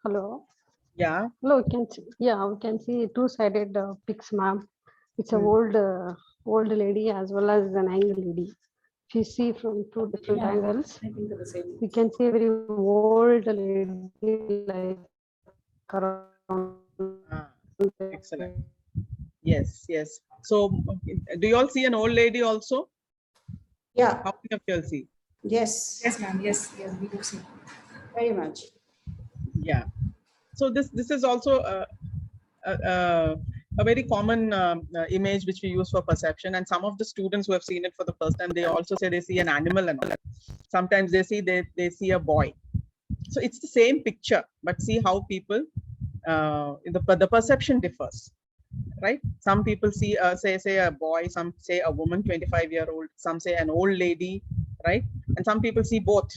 Hello. Yeah. Hello. We can see two-sided pics, ma'am. It's a old lady as well as an young lady. If you see from two different angles, we can see a very old lady, like around. Excellent. Yes, yes. So, do you all see an old lady also? Yeah. How many of you all see? Yes. Yes, ma'am. Yes, we do see. Very much. Yeah. So this is also a very common image which we use for perception, and some of the students who have seen it for the first time, they also say they see an animal, and all. Sometimes they see a boy. So it's the same picture, but see how people the perception differs, right? Some people see say a boy, some say a woman, 25-year-old, some say an old lady, right? And some people see both.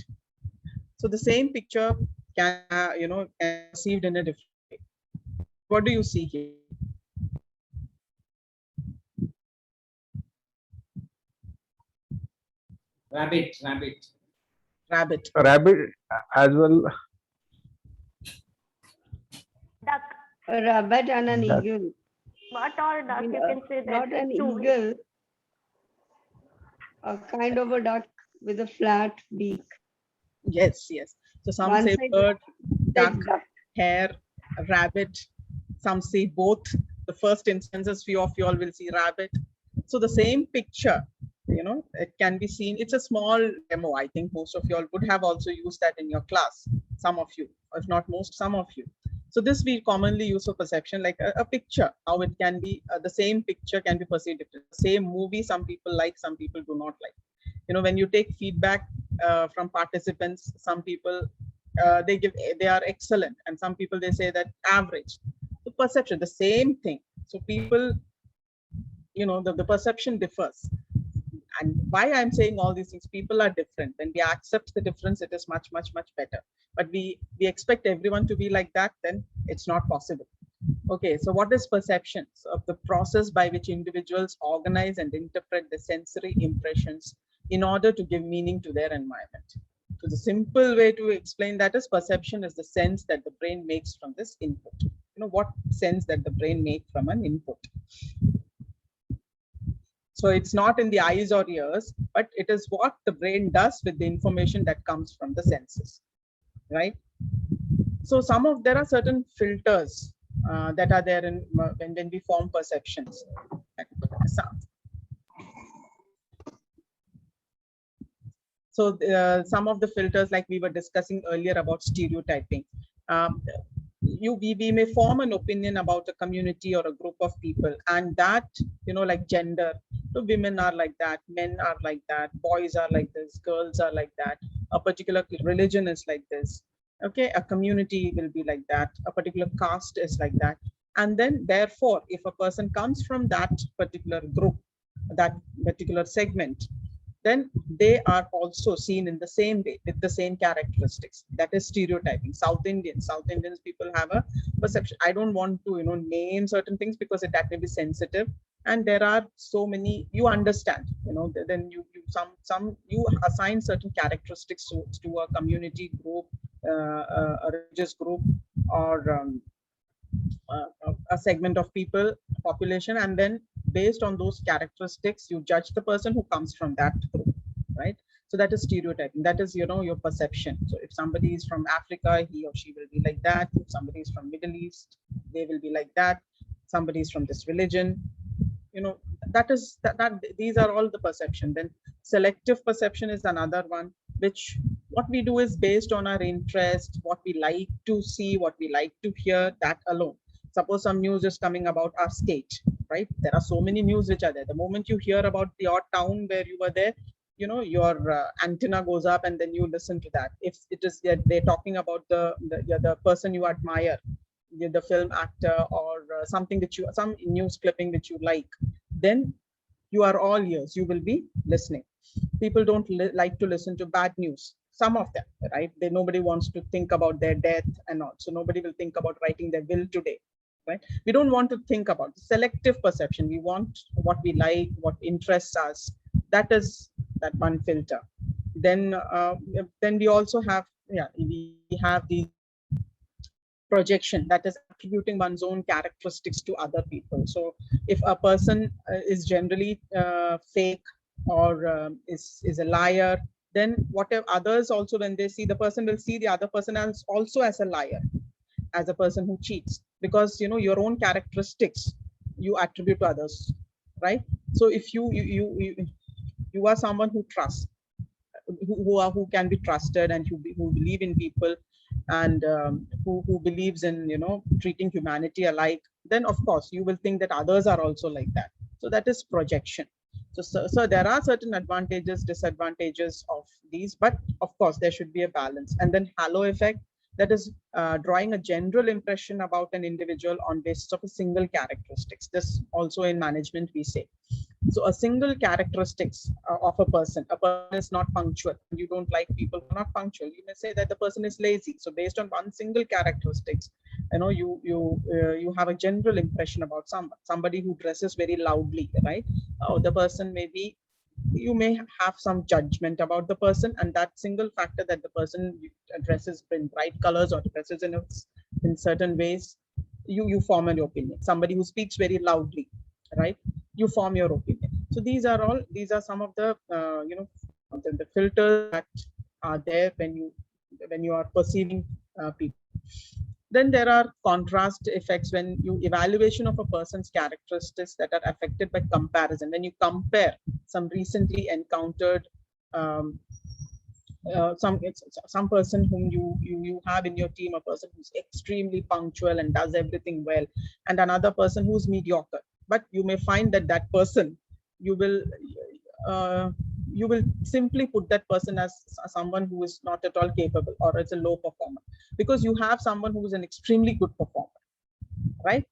So the same picture can can be perceived in a different way. What do you see here? Rabbit. Rabbit as well. Duck. A rabbit and an Duck. eagle. What or duck? You can say that. Not an two eagle. A kind of a duck with a flat beak. Yes, yes. So some One say side bird, duck, duck. hare, rabbit. Some say both. The first instances, few of you all will see rabbit. So the same picture, it can be seen. It's a small demo. I think most of you all would have also used that in your class. Some of you, if not most, some of you. So this we commonly use for perception, like a picture, how it can be, the same picture can be perceived differently. Same movie, some people like, some people do not like. When you take feedback from participants, some people, they are excellent, and some people, they say that average. The perception, the same thing. So people, the perception differs. And why I'm saying all these things, people are different. When we accept the difference, it is much, much, much better. But we expect everyone to be like that, then it's not possible. Okay, so what is perceptions? Of the process by which individuals organize and interpret the sensory impressions in order to give meaning to their environment. So the simple way to explain that is, perception is the sense that the brain makes from this input. What sense that the brain makes from an input. So it's not in the eyes or ears, but it is what the brain does with the information that comes from the senses, right? So there are certain filters that are there when we form perceptions. So some of the filters, like we were discussing earlier about stereotyping, we may form an opinion about a community or a group of people, and that, like gender, so women are like that, men are like that, boys are like this, girls are like that, a particular religion is like this, okay, a community will be like that, a particular caste is like that. And then therefore, if a person comes from that particular group, that particular segment, then they are also seen in the same way with the same characteristics. That is stereotyping. South Indians people have a perception. I don't want to name certain things because that may be sensitive, and there are so many, you understand, then you assign certain characteristics to a community group, a religious group, or a segment of people, population, and then based on those characteristics you judge the person who comes from that group, right? So that is stereotyping. That is your perception. So if somebody is from Africa, he or she will be like that. If somebody is from Middle East, they will be like that. Somebody is from this religion, that is that these are all the perception. Then selective perception is another one, which what we do is based on our interest, what we like to see, what we like to hear, that alone. Suppose some news is coming about our state, right? There are so many news which are there. The moment you hear about your town where you were there, your antenna goes up, and then you listen to that. If it is they're talking about the person you admire, the film actor, or something that some news clipping which you like, then you are all ears, you will be listening. People don't like to listen to bad news, some of them, right? Nobody wants to think about their death and all, so nobody will think about writing their will today, right? We don't want to think about selective perception. We want what we like, what interests us. That is that one filter. Then we also have we have the projection, that is attributing one's own characteristics to other people. So if a person is generally fake, or is a liar, then whatever others also, when they see the person, will see the other person as also as a liar, as a person who cheats, because your own characteristics you attribute to others, right? So if you are someone who trusts, who can be trusted, and who believe in people, and who believes in treating humanity alike, then of course you will think that others are also like that. So that is projection. So there are certain advantages, disadvantages of these, but of course there should be a balance. And then halo effect, that is drawing a general impression about an individual on basis of a single characteristics. This also in management we say. So a single characteristics of a person is not punctual. You don't like people who are not punctual, you may say that the person is lazy. So based on one single characteristics, you have a general impression about somebody who dresses very loudly, right? The person may be, you may have some judgment about the person, and that single factor that the person dresses in bright colors or dresses in certain ways, you form an opinion. Somebody who speaks very loudly, right? You form your opinion. So these are some of the the filters that are there when you are perceiving people. Then there are contrast effects, when you evaluation of a person's characteristics that are affected by comparison. When you compare some recently encountered some person whom you have in your team, a person who's extremely punctual and does everything well, and another person who's mediocre, but you may find that person, you will simply put that person as someone who is not at all capable, or it's a low performer, because you have someone who is an extremely good performer, right?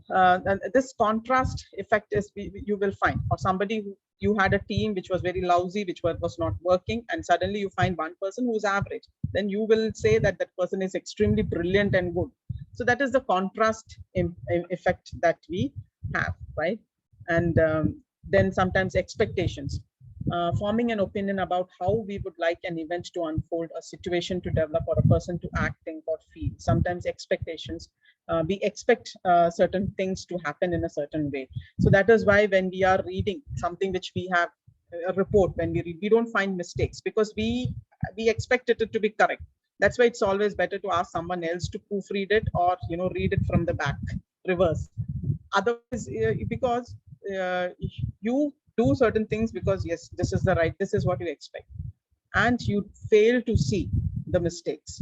And this contrast effect is you will find, or somebody who you had a team which was very lousy, which was not working, and suddenly you find one person who is average, then you will say that person is extremely brilliant and good. So that is the contrast effect that we have, right? And then sometimes expectations, forming an opinion about how we would like an event to unfold, a situation to develop, or a person to act, think, or feel. Sometimes expectations, we expect certain things to happen in a certain way. So that is why when we are reading something which we have a report, when we read, we don't find mistakes, because we expect it to be correct. That's why it's always better to ask someone else to proofread it, or read it from the back, reverse. Otherwise, because you do certain things because yes, this is the right, this is what you expect. and you fail to see the mistakes.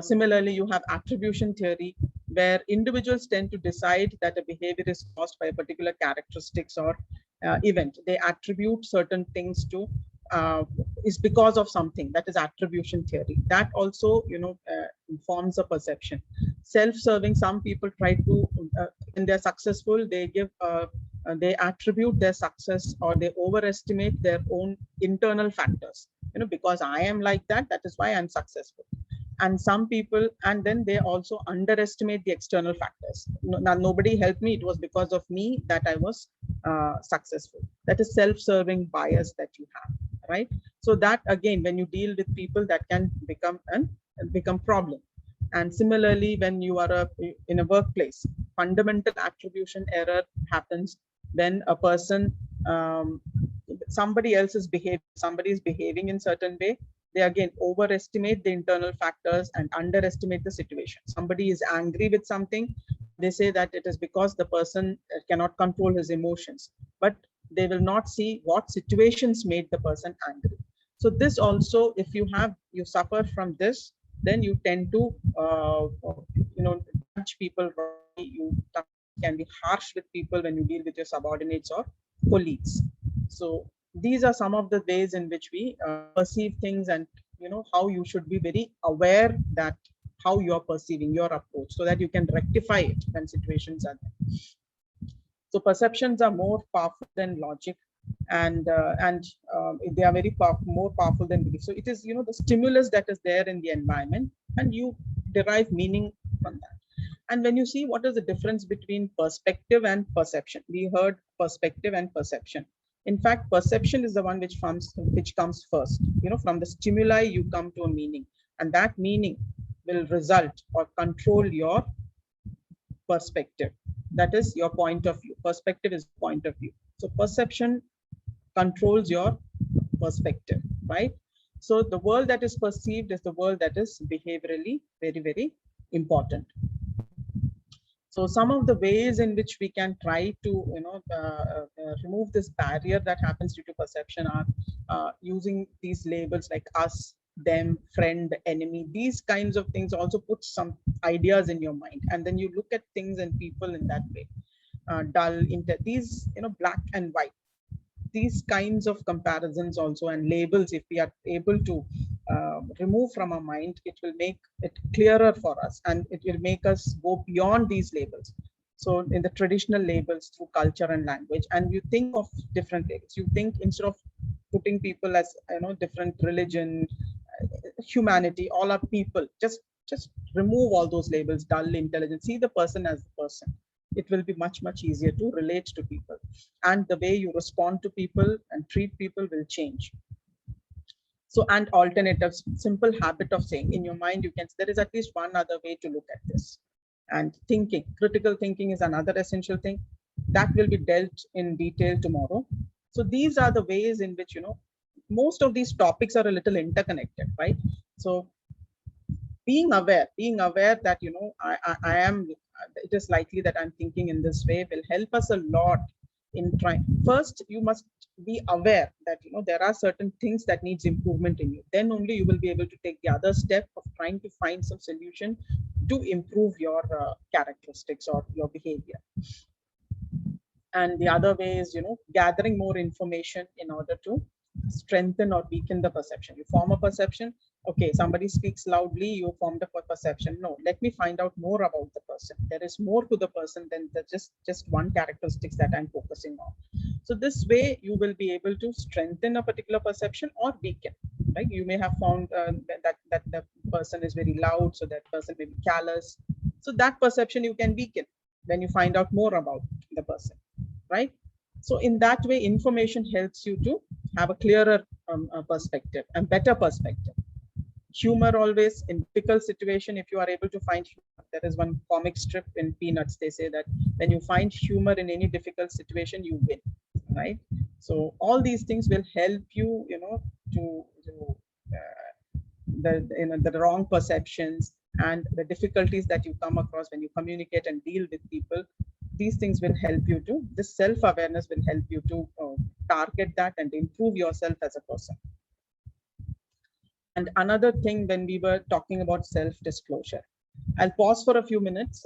Similarly, you have attribution theory, where individuals tend to decide that a behavior is caused by a particular characteristics or event. They attribute certain things to is because of something. That is attribution theory. That also, informs a perception. Self-serving, some people try to, when they're successful, they give they attribute their success, or they overestimate their own internal factors. Because I am like that, that is why I'm successful. And some people, and then they also underestimate the external factors. Now, nobody helped me, it was because of me that I was successful. That is self-serving bias that you have, right? So that, again, when you deal with people, that can become problem. And similarly, when you are in a workplace, fundamental attribution error happens when a person, somebody else is behaving in certain way. They again overestimate the internal factors and underestimate the situation. Somebody is angry with something, they say that it is because the person cannot control his emotions, but they will not see what situations made the person angry. So this also, if you suffer from this, then you tend to judge people wrongly. You can be harsh with people when you deal with your subordinates or colleagues. So these are some of the ways in which we perceive things, and how you should be very aware that how you are perceiving your approach, so that you can rectify it when situations are there. So perceptions are more powerful than logic, and they are very more powerful than belief. So it is the stimulus that is there in the environment, and you derive meaning from that. And when you see what is the difference between perspective and perception, we heard perspective and perception. In fact, perception is the one which comes first. From the stimuli you come to a meaning, and that meaning will result or control your perspective. That is your point of view. Perspective is point of view. So perception controls your perspective, right? So the world that is perceived is the world that is behaviorally very, very important. So some of the ways in which we can try to remove this barrier that happens due to perception are using these labels like us, them, friend, enemy. These kinds of things also put some ideas in your mind, and then you look at things and people in that way. Dull, these black and white. These kinds of comparisons also, and labels, if we are able to remove from our mind, it will make it clearer for us, and it will make us go beyond these labels. So in the traditional labels through culture and language, and you think of different labels. You think, instead of putting people as different religion, humanity, all are people, just remove all those labels. Dull, intelligent, see the person as the person. It will be much easier to relate to people, and the way you respond to people and treat people will change. So, and alternatives, simple habit of saying in your mind, there is at least one other way to look at this. And thinking, critical thinking is another essential thing that will be dealt in detail tomorrow. So these are the ways in which most of these topics are a little interconnected, right? So being aware that I am, it is likely that I'm thinking in this way, will help us a lot in trying. First, you must be aware that there are certain things that needs improvement in you. Then only you will be able to take the other step of trying to find some solution to improve your characteristics or your behavior. And the other way is gathering more information in order to strengthen or weaken the perception. You form a perception. Okay, somebody speaks loudly, you formed a perception. No, let me find out more about the person. There is more to the person than just one characteristics that I'm focusing on. So this way you will be able to strengthen a particular perception or weaken. Right? You may have found that the person is very loud, so that person may be callous. So that perception you can weaken when you find out more about the person, right? So in that way, information helps you to have a clearer perspective and better perspective. Humor always in difficult situation, if you are able to find humor. There is one comic strip in Peanuts, they say that when you find humor in any difficult situation, you win, right? So all these things will help you, to the wrong perceptions and the difficulties that you come across when you communicate and deal with people. These things will help you to, this self-awareness will help you to target that and improve yourself as a person. And another thing, when we were talking about self-disclosure, I'll pause for a few minutes,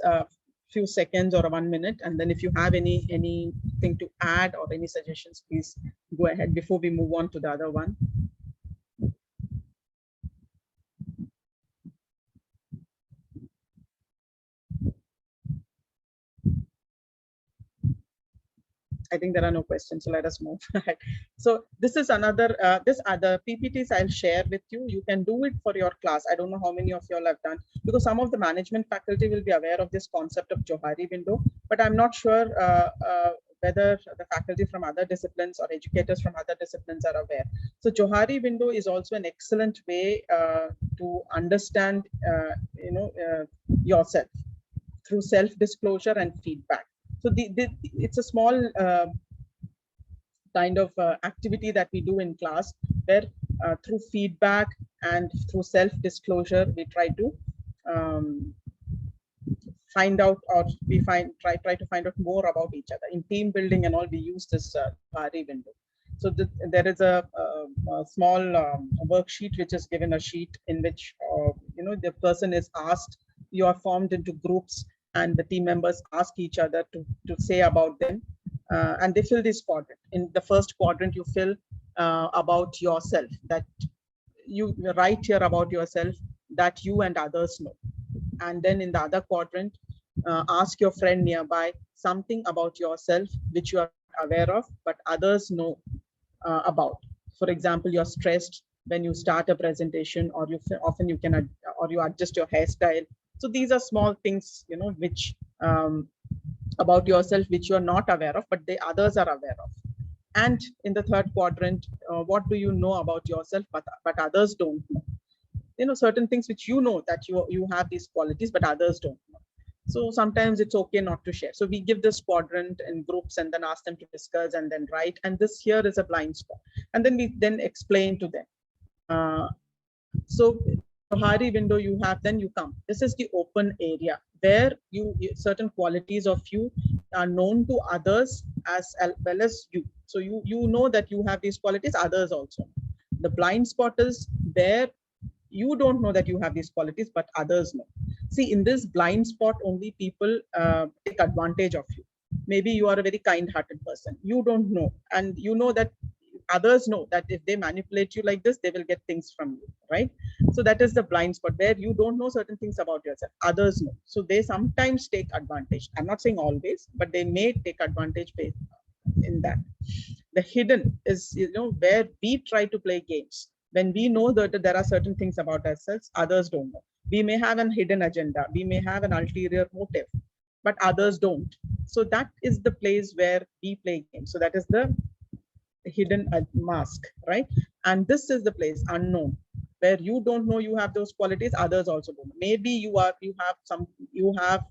few seconds or 1 minute, and then if you have anything to add or any suggestions, please go ahead before we move on to the other one. I think there are no questions, so let us move ahead. So this is another, this other PPTs I'll share with you. You can do it for your class. I don't know how many of you all have done, because some of the management faculty will be aware of this concept of Johari window, but I'm not sure whether the faculty from other disciplines or educators from other disciplines are aware. So Johari window is also an excellent way to understand, yourself through self-disclosure and feedback. So it's a small kind of activity that we do in class, where through feedback and through self-disclosure, we try to find out, or we try to find out more about each other. In team building and all, we use this Johari window. So there is a small worksheet which is given, a sheet in which the person is asked, you are formed into groups, and the team members ask each other to say about them, and they fill this quadrant. In the first quadrant, you fill about yourself, that you write here about yourself that you and others know. And then in the other quadrant, ask your friend nearby something about yourself which you are aware of but others know about. For example, you're stressed when you start a presentation, or you often you can or you adjust your hairstyle. So these are small things, which about yourself which you are not aware of, but the others are aware of. And in the third quadrant, what do you know about yourself, but others don't know? Certain things which you know that you have these qualities, but others don't know. So sometimes it's okay not to share. So we give this quadrant in groups and then ask them to discuss and then write. And this here is a blind spot. And then we then explain to them. So Johari window you have, then you come. This is the open area where certain qualities of you are known to others as well as you. So you know that you have these qualities, others also. The blind spot is where you don't know that you have these qualities, but others know. See, in this blind spot, only people take advantage of you. Maybe you are a very kind-hearted person. You don't know, and you know that others know that if they manipulate you like this, they will get things from you, right? So that is the blind spot where you don't know certain things about yourself. Others know. So they sometimes take advantage. I'm not saying always, but they may take advantage in that. The hidden is, where we try to play games. When we know that there are certain things about ourselves, others don't know. We may have an hidden agenda. We may have an ulterior motive, but others don't. So that is the place where we play games. So that is the hidden mask, right? And this is the place, unknown, where you don't know you have those qualities, others also don't know. Maybe you have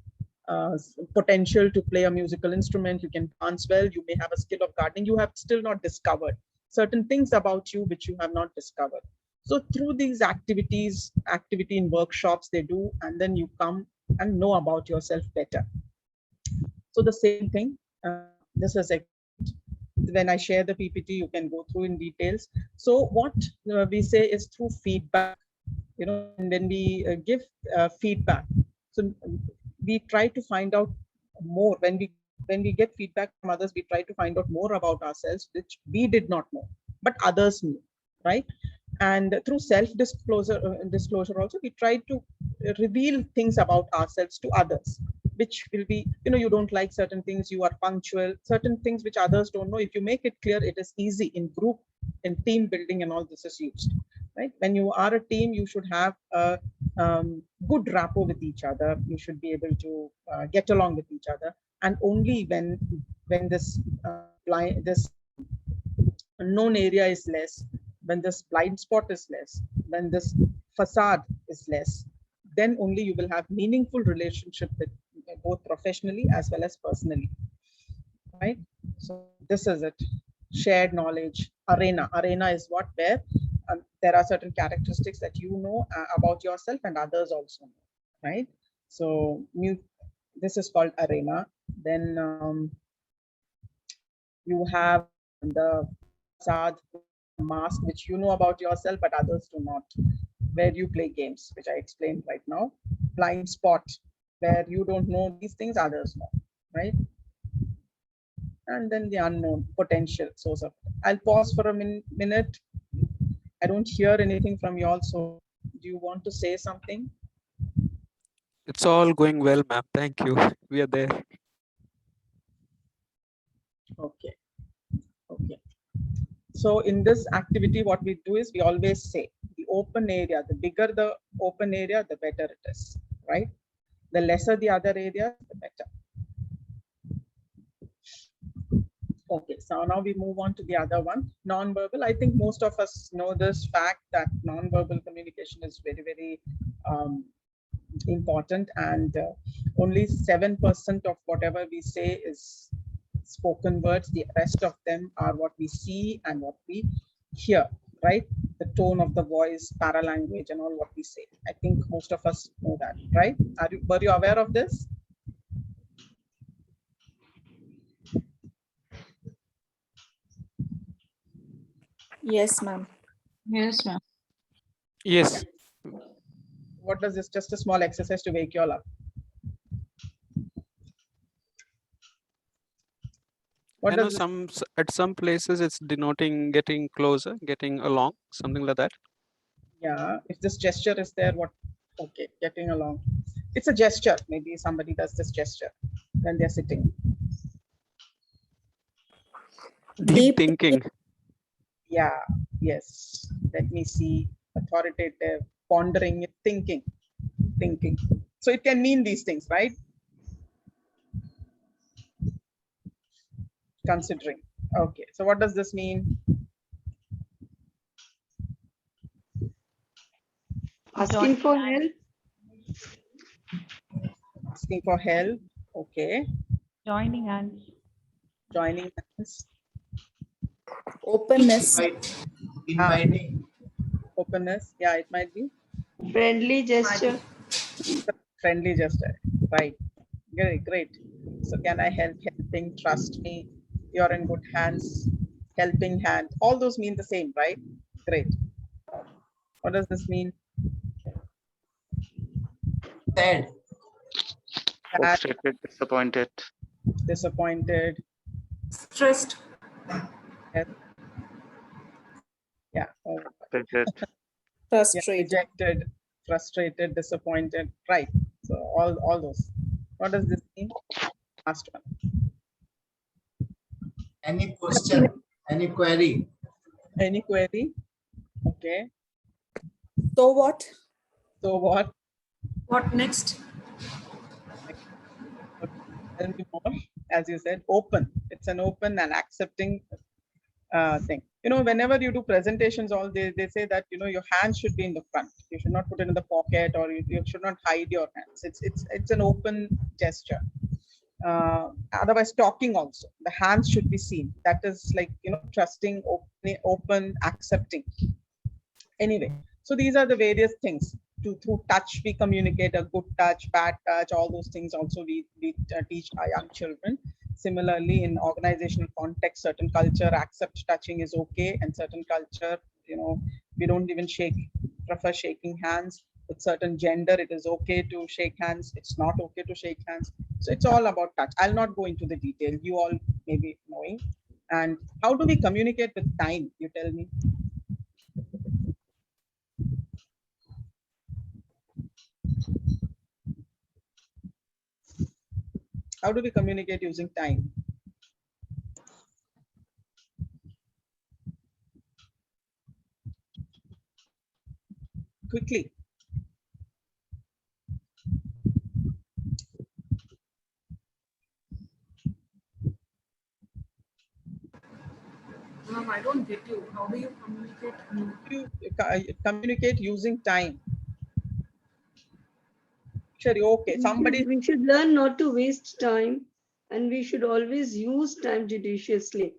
potential to play a musical instrument, you can dance well, you may have a skill of gardening, you have still not discovered certain things about you which you have not discovered. So through these activity in workshops they do, and then you come and know about yourself better. So the same thing, this is when I share the PPT, you can go through in details. So what we say is through feedback, and when we give feedback, so we try to find out more. When we get feedback from others, we try to find out more about ourselves, which we did not know, but others knew, right? And through self-disclosure also, we try to reveal things about ourselves to others, which will be, you don't like certain things, you are punctual, certain things which others don't know. If you make it clear, it is easy in group, in team building, and all this is used, right? When you are a team, you should have a good rapport with each other. You should be able to get along with each other. And only when this this unknown area is less, when this blind spot is less, when this facade is less, then only you will have meaningful relationship with both professionally as well as personally, right? So this is it. Shared knowledge arena. Arena is what, where there are certain characteristics that you know about yourself and others also know, right? So this is called arena. Then you have the facade, mask, which you know about yourself but others do not. where you play games, which I explained right now. Blind spot, where you don't know these things, others know, right? And then the unknown, potential source of. I'll pause for a minute. I don't hear anything from you all, so do you want to say something? It's all going well, ma'am. Thank you. We are there. Okay. Okay. So in this activity, what we do is we always say the open area, the bigger the open area, the better it is, right? The lesser the other area, the better. Okay, so now we move on to the other one, non-verbal. I think most of us know this fact that non-verbal communication is very, very important, and only 7% of whatever we say is spoken words. The rest of them are what we see and what we hear, right? The tone of the voice, paralanguage, and all what we say. I think most of us know that, right? Were you aware of this? Yes, ma'am. Yes, ma'am. Yes. What does this? Just a small exercise to wake you all up. What I know does at some places it's denoting getting closer, getting along, something like that. Yeah, if this gesture is there, what? Okay, getting along. It's a gesture. Maybe somebody does this gesture when they're sitting. Deep thinking. Yeah, yes. Let me see. Authoritative, pondering, thinking. So it can mean these things, right? Considering. Okay, so what does this mean? Asking for help. Asking for help. Okay. Joining hands. Joining hands. Openness. Inviting. Openness. Yeah, it might be. Friendly gesture. Friendly gesture. Right. Great, great. So can I help? Helping, trust me. You're in good hands. Helping hand. All those mean the same, right? Great. What does this mean? Sad. Frustrated, disappointed. Disappointed. Stressed. Yes. Yeah. Oh. Frustrated. Yeah, rejected, frustrated, disappointed. Right. So all those. What does this mean? Last one. Any question? Any query? Any query? Okay. So what? So what? What next? Tell me more. As you said, open. It's an open and accepting thing. You know, whenever you do presentations, all they say that, you know, your hands should be in the front. You should not put it in the pocket, or you should not hide your hands. It's an open gesture. Otherwise, talking also, the hands should be seen. That is like, you know, trusting, open, accepting. Anyway, so these are the various things. Through touch, we communicate. A good touch, bad touch, all those things also we teach our young children. Similarly, in organizational context, certain culture accept touching is okay, and certain culture, you know, we don't even prefer shaking hands. With certain gender, it is okay to shake hands. It's not okay to shake hands. So it's all about touch. I'll not go into the detail. You all may be knowing. And how do we communicate with time? You tell me. How do we communicate using time? Quickly. Ma'am, I don't get you. How do you communicate? You communicate using time. Sure, okay. Somebody. We should learn not to waste time, and we should always use time judiciously.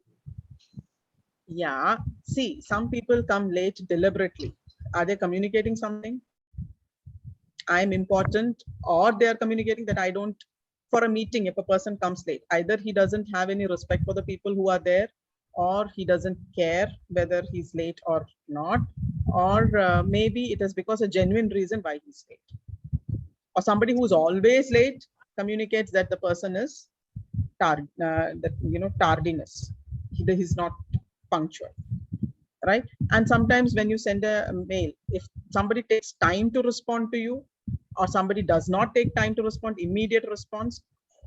Yeah. See, some people come late deliberately. Are they communicating something? I'm important, or they are communicating that I don't. For a meeting, if a person comes late, either he doesn't have any respect for the people who are there, or he doesn't care whether he's late or not, or maybe it is because a genuine reason why he's late. Or somebody who's always late communicates that the person is tardiness. He's not punctual, right? And sometimes when you send a mail, if somebody takes time to respond to you, or somebody does not take time to respond, immediate response,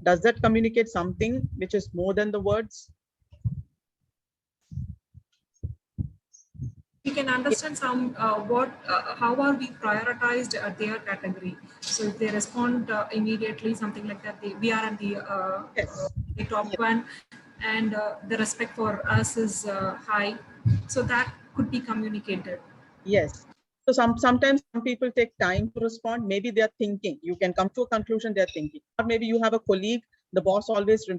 does that communicate something which is more than the words? We can understand some how are we prioritized their category. So if they respond immediately, something like that, we are at the top one, and the respect for us is high. So that could be communicated. Yes. So sometimes some people take time to respond. Maybe they are thinking. You can come to a conclusion they are thinking. Or maybe you have a colleague. The boss always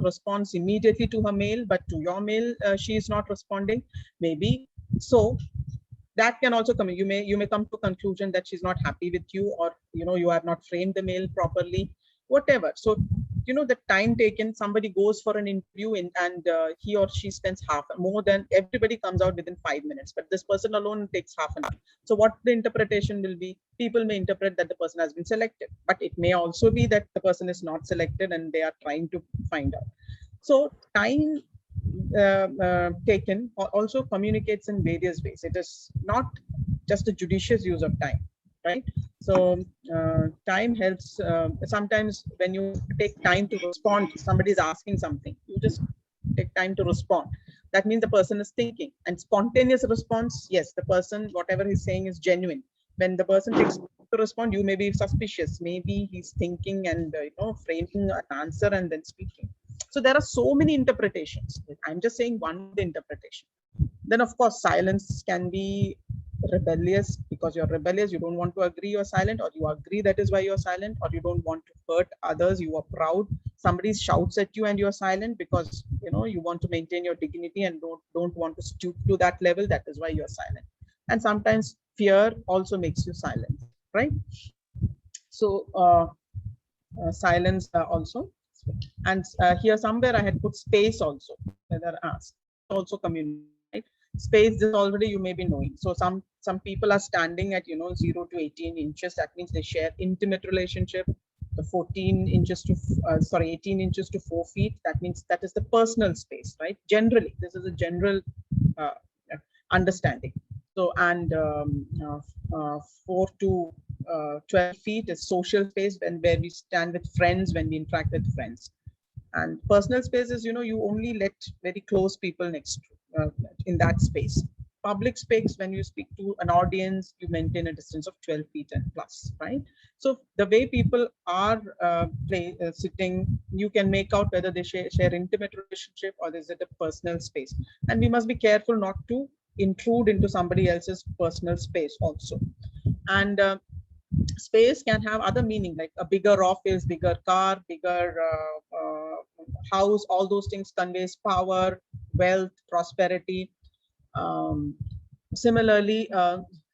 responds immediately to her mail, but to your mail she is not responding. Maybe so. That can also come. You may come to a conclusion that she's not happy with you, or you have not framed the mail properly. Whatever. So the time taken, somebody goes for an interview and he or she spends more than everybody comes out within 5 minutes, but this person alone takes half an hour. So what the interpretation will be? People may interpret that the person has been selected, but it may also be that the person is not selected and they are trying to find out. So time taken also communicates in various ways. It is not just a judicious use of time, right? So time helps. Sometimes when you take time to respond, somebody is asking something, you just take time to respond. That means the person is thinking. And spontaneous response, yes, the person, whatever he's saying is genuine. When the person takes time to respond, you may be suspicious. Maybe he's thinking and framing an answer and then speaking. So there are so many interpretations. I'm just saying one interpretation. Then of course silence can be rebellious. Because you're rebellious, you don't want to agree, you're silent, or you agree, that is why you're silent, or you don't want to hurt others, you are proud. Somebody shouts at you and you're silent because you want to maintain your dignity and don't want to stoop to that level, that is why you're silent. And sometimes fear also makes you silent, right? So silence also. And here somewhere I had put space also, whether asked also communicate. Right? Space is already, you may be knowing. So some people are standing at 0 to 18 inches. That means they share intimate relationship. The 18 inches to 4 feet. That means that is the personal space, right? Generally, this is a general understanding. So and 4 to 12 feet is social space, where we stand with friends, when we interact with friends. And personal space is, you only let very close people next in that space. Public space, when you speak to an audience, you maintain a distance of 12 feet and plus, right? So the way people are sitting, you can make out whether they share intimate relationship or is it a personal space. And we must be careful not to intrude into somebody else's personal space also. And space can have other meaning, like a bigger office, bigger car, bigger house. All those things conveys power, wealth, prosperity. Similarly,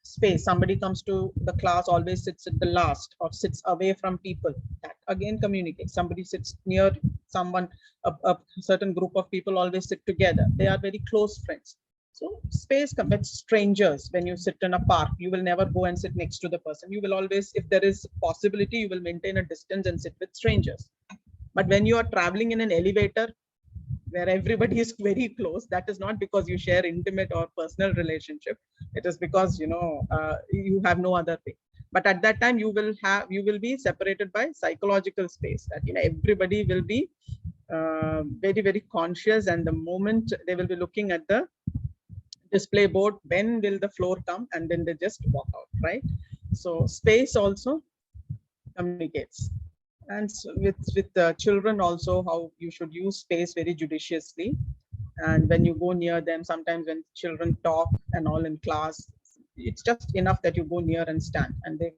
space, somebody comes to the class, always sits at the last or sits away from people. That again communicates. Somebody sits near someone, a certain group of people always sit together. They are very close friends. So space with strangers. When you sit in a park, you will never go and sit next to the person. You will always, if there is possibility, you will maintain a distance and sit with strangers. But when you are traveling in an elevator where everybody is very close, that is not because you share intimate or personal relationship. It is because you have no other thing. But at that time, you will be separated by psychological space. That everybody will be very, very conscious, and the moment they will be looking at the display board, when will the floor come, and then they just walk out, right? So space also communicates. And so with children also, how you should use space very judiciously. And when you go near them, sometimes when children talk and all in class, it's just enough that you go near and stand, and they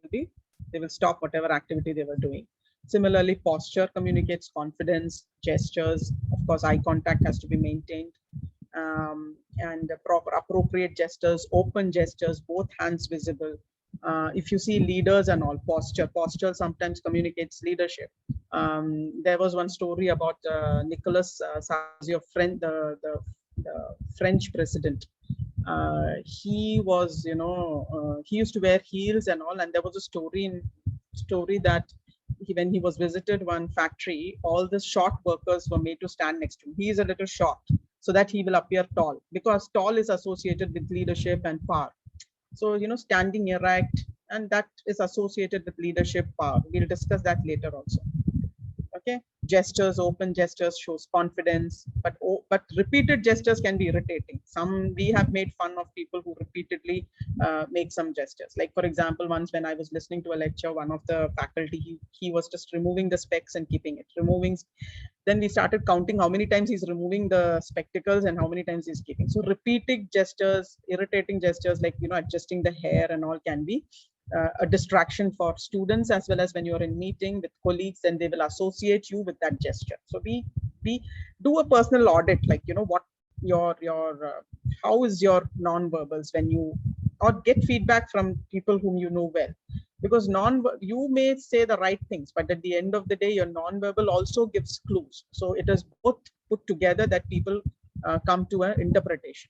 will stop whatever activity they were doing. Similarly, posture communicates confidence. Gestures, of course, eye contact has to be maintained. And proper appropriate gestures, open gestures, both hands visible. If you see leaders and all, posture sometimes communicates leadership. There was one story about Nicholas Sarkozy, a friend, the the French president. He was, he used to wear heels and all, and there was a story that when he was visited one factory, all the short workers were made to stand next to him. He is a little short, so that he will appear tall, because tall is associated with leadership and power. So, standing erect, and that is associated with leadership power. We'll discuss that later also. Okay, gestures, open gestures shows confidence, but repeated gestures can be irritating. We have made fun of people who repeatedly make some gestures. Like, for example, once when I was listening to a lecture, one of the faculty, he was just removing the specs and keeping it, then we started counting how many times he's removing the spectacles and how many times he's keeping. So repeated gestures, irritating gestures, like, adjusting the hair and all, can be a distraction for students, as well as when you're in meeting with colleagues, and they will associate you with that gesture. So we do a personal audit, like, what your how is your non-verbals when you, or get feedback from people whom you know well, because you may say the right things, but at the end of the day, your non-verbal also gives clues. So it is both put together that people come to an interpretation.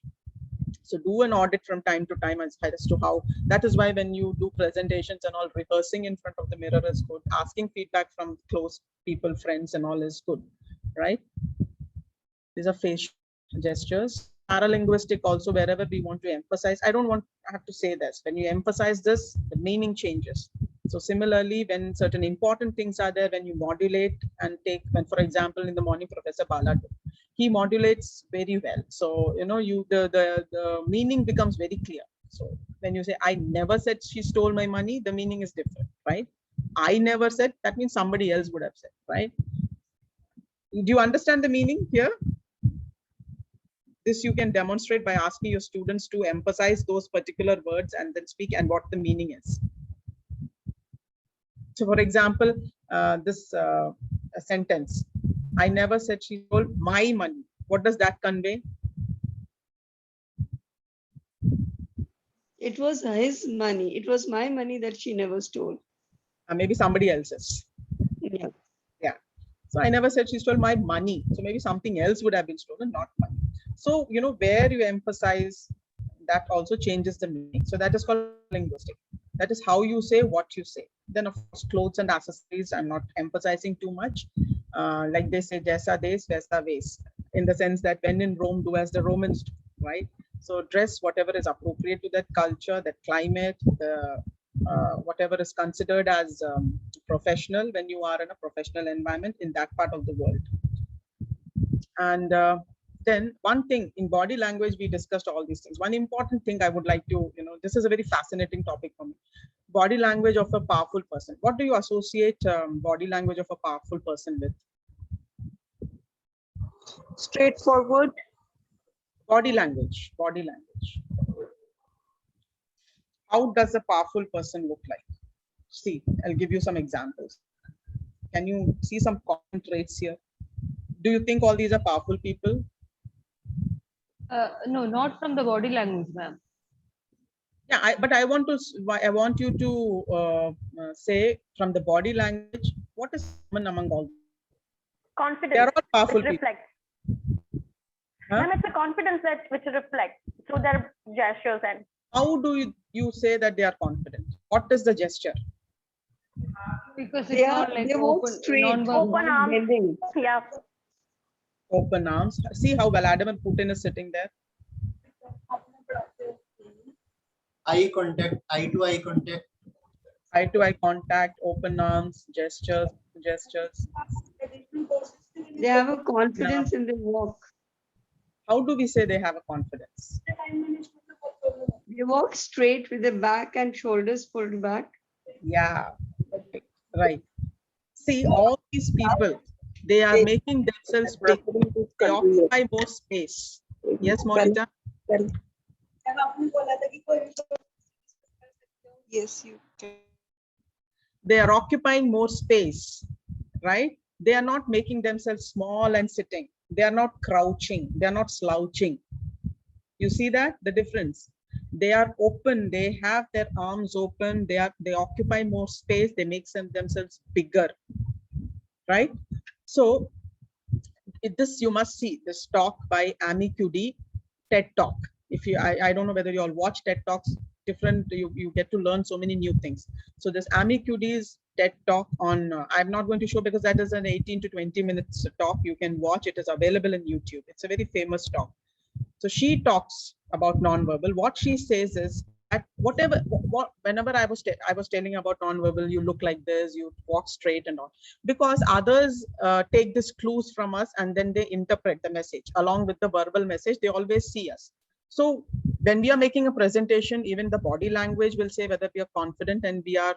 So do an audit from time to time as to how. That is why when you do presentations and all, rehearsing in front of the mirror is good. Asking feedback from close people, friends and all is good, right? These are facial gestures. Paralinguistic also, wherever we want to emphasize. I have to say this. When you emphasize this, the meaning changes. So similarly, when certain important things are there, when you modulate and take, when, for example, in the morning, Professor Bala, he modulates very well. So, the meaning becomes very clear. So when you say, I never said she stole my money, the meaning is different, right? I never said, that means somebody else would have said, right? Do you understand the meaning here? This you can demonstrate by asking your students to emphasize those particular words and then speak and what the meaning is. So for example, this sentence, I never said she stole my money. What does that convey? It was his money. It was my money that she never stole. Maybe somebody else's. Yeah. Yeah. So I never said she stole my money. So maybe something else would have been stolen, not money. So, where you emphasize, that also changes the meaning. So that is called linguistic. That is how you say what you say. Then of course, clothes and accessories, I'm not emphasizing too much. Like they say, jaisa des, vaisa ves, in the sense that when in Rome, do as the Romans do, right? So dress whatever is appropriate to that culture, that climate, whatever is considered as professional when you are in a professional environment in that part of the world. And then one thing in body language, we discussed all these things. One important thing I would like to, this is a very fascinating topic for me. Body language of a powerful person. What do you associate body language of a powerful person with? Straightforward. Body language. How does a powerful person look like? See, I'll give you some examples. Can you see some common traits here? Do you think all these are powerful people? No, not from the body language, ma'am. Yeah, but I want you to say from the body language, what is common among all? Confidence. They are all powerful which people. reflects. Huh? And it's a confidence that which reflects through their gestures. And how do you say that they are confident? What is the gesture? Because it's not like open, open arms. Yeah. Open arms. See how Vladimir Putin is sitting there. Eye contact, eye to eye contact. Eye to eye contact, open arms, gestures. They have a confidence in their walk. How do we say they have a confidence? They walk straight with the back and shoulders pulled back. Yeah, right. See, all these people, they are making themselves big. They occupy more space. Yes, Monica? Yes, you can. They are occupying more space, right? They are not making themselves small and sitting. They are not crouching. They are not slouching. You see that? The difference. They are open. They have their arms open. They occupy more space. They make themselves bigger, right? So this you must see this talk by Amy Cuddy, TED Talk. If you, I don't know whether you all watch TED Talks, different, you get to learn so many new things. So this Amy Cuddy's TED Talk on, I'm not going to show because that is an 18 to 20 minutes talk. You can watch, it is available in YouTube. It's a very famous talk. So she talks about nonverbal. What she says is that whenever I was telling about nonverbal, you look like this, you walk straight and all, because others take these clues from us and then they interpret the message along with the verbal message. They always see us. So when we are making a presentation, even the body language will say whether we are confident and we are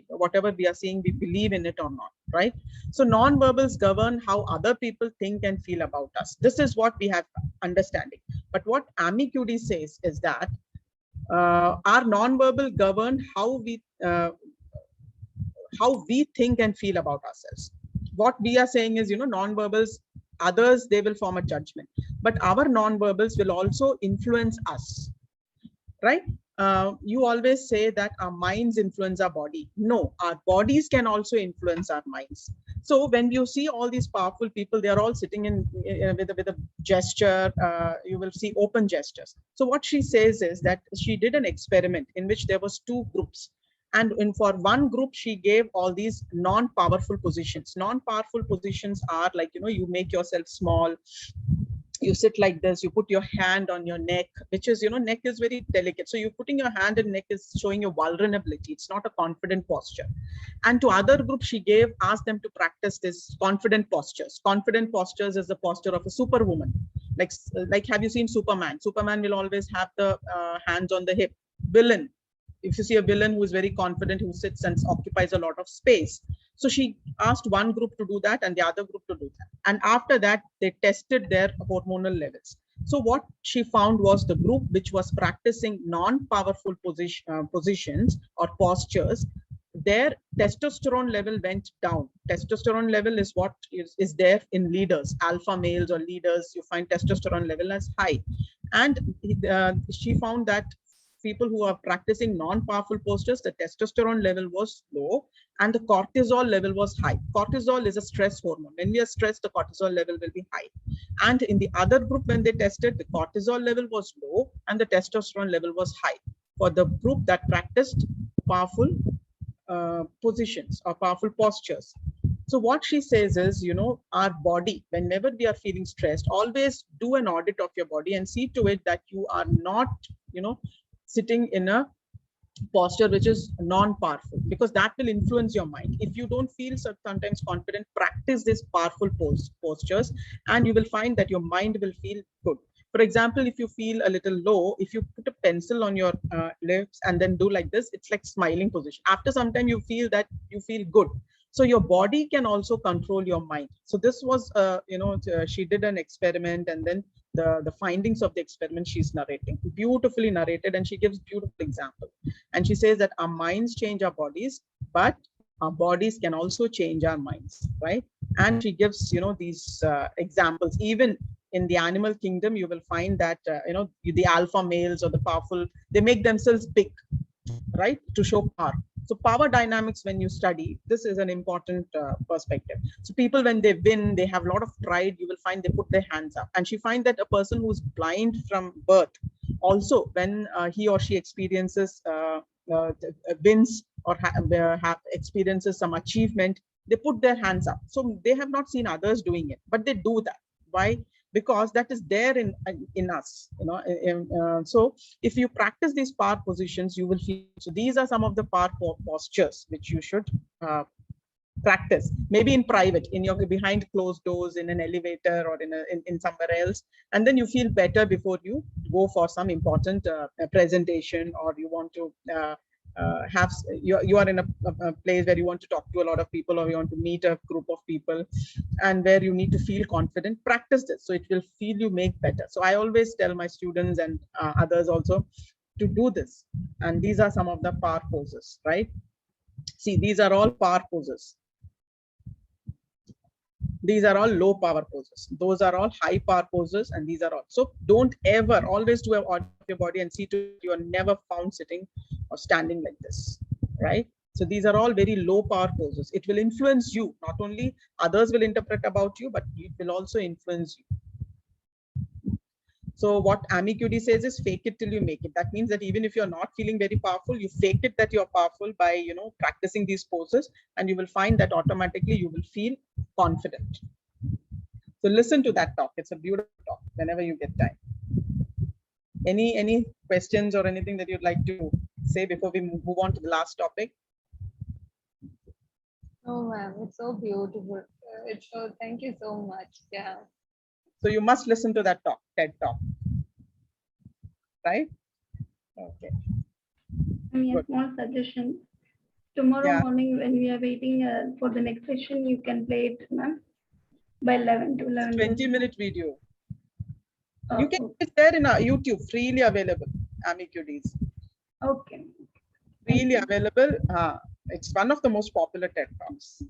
whatever we are seeing, we believe in it or not, right? So non-verbals govern how other people think and feel about us. This is what we have understanding. But what Amy Cuddy says is that our non-verbal govern how we think and feel about ourselves. What we are saying is, non-verbals, others, they will form a judgment, but our non-verbals will also influence us, right? You always say that our minds influence our body. No, our bodies can also influence our minds. So when you see all these powerful people, they are all sitting in with a gesture. You will see open gestures. So what she says is that she did an experiment in which there was 2 groups. And for one group, she gave all these non-powerful positions. Non-powerful positions are like, you make yourself small, you sit like this, you put your hand on your neck, which is, neck is very delicate. So you're putting your hand and neck is showing your vulnerability. It's not a confident posture. And to other groups, she asked them to practice this confident postures. Confident postures is the posture of a superwoman. Like have you seen Superman? Superman will always have the hands on the hip. Villain. If you see a villain who is very confident, who sits and occupies a lot of space. So she asked one group to do that and the other group to do that. And after that, they tested their hormonal levels. So what she found was the group which was practicing non-powerful positions or postures, their testosterone level went down. Testosterone level is what is there in leaders, alpha males or leaders. You find testosterone level as high. And she found that people who are practicing non-powerful postures, the testosterone level was low and the cortisol level was high. Cortisol is a stress hormone. When we are stressed, the cortisol level will be high. And in the other group, when they tested, the cortisol level was low and the testosterone level was high. For the group that practiced powerful positions or powerful postures. So what she says is, our body, whenever we are feeling stressed, always do an audit of your body and see to it that you are not, sitting in a posture which is non-powerful, because that will influence your mind. If you don't feel sometimes confident, practice these powerful postures and you will find that your mind will feel good. For example, if you feel a little low, if you put a pencil on your lips and then do like this, it's like smiling position. After some time, you feel that you feel good. So your body can also control your mind. So this was, she did an experiment and then the findings of the experiment she's narrating, beautifully narrated, and she gives beautiful example. And she says that our minds change our bodies, but our bodies can also change our minds, right? And she gives, these examples. Even in the animal kingdom, you will find that, the alpha males or the powerful, they make themselves big, right, to show power. So power dynamics, when you study, this is an important perspective. So people, when they win, they have a lot of pride. You will find they put their hands up. And she finds that a person who's blind from birth, also when he or she experiences wins or experiences some achievement, they put their hands up. So they have not seen others doing it, but they do that. Why? Because that is there in us, so if you practice these power positions, you will feel. So these are some of the power postures which you should practice, maybe in private, in your behind closed doors, in an elevator or in somewhere else, and then you feel better before you go for some important presentation, or you want to you are in a place where you want to talk to a lot of people, or you want to meet a group of people, and where you need to feel confident. Practice this, so it will feel you make better. So I always tell my students and others also to do this. And these are some of the power poses, right? See, these are all power poses. These are all low power poses. Those are all high power poses, and these are all. So don't ever, always do an audit of your body and see to you are never found sitting or standing like this, right? So these are all very low power poses. It will influence you. Not only others will interpret about you, but it will also influence you. So what AMIQD says is fake it till you make it. That means that even if you're not feeling very powerful, you fake it that you're powerful by, you know, practicing these poses, and you will find that automatically you will feel confident. So listen to that talk. It's a beautiful talk whenever you get time. Any questions or anything that you'd like to say before we move on to the last topic? Oh, ma'am, it's so beautiful. It's so, thank you so much. Yeah. So you must listen to that talk, TED talk, right? Okay. I mean, a small suggestion. Tomorrow morning, when we are waiting for the next session, you can play it, ma'am, by 11 to 11. 20-minute video. You can, it's there in our YouTube, freely available. AMIQDs. Okay. Freely available. It's one of the most popular TED talks.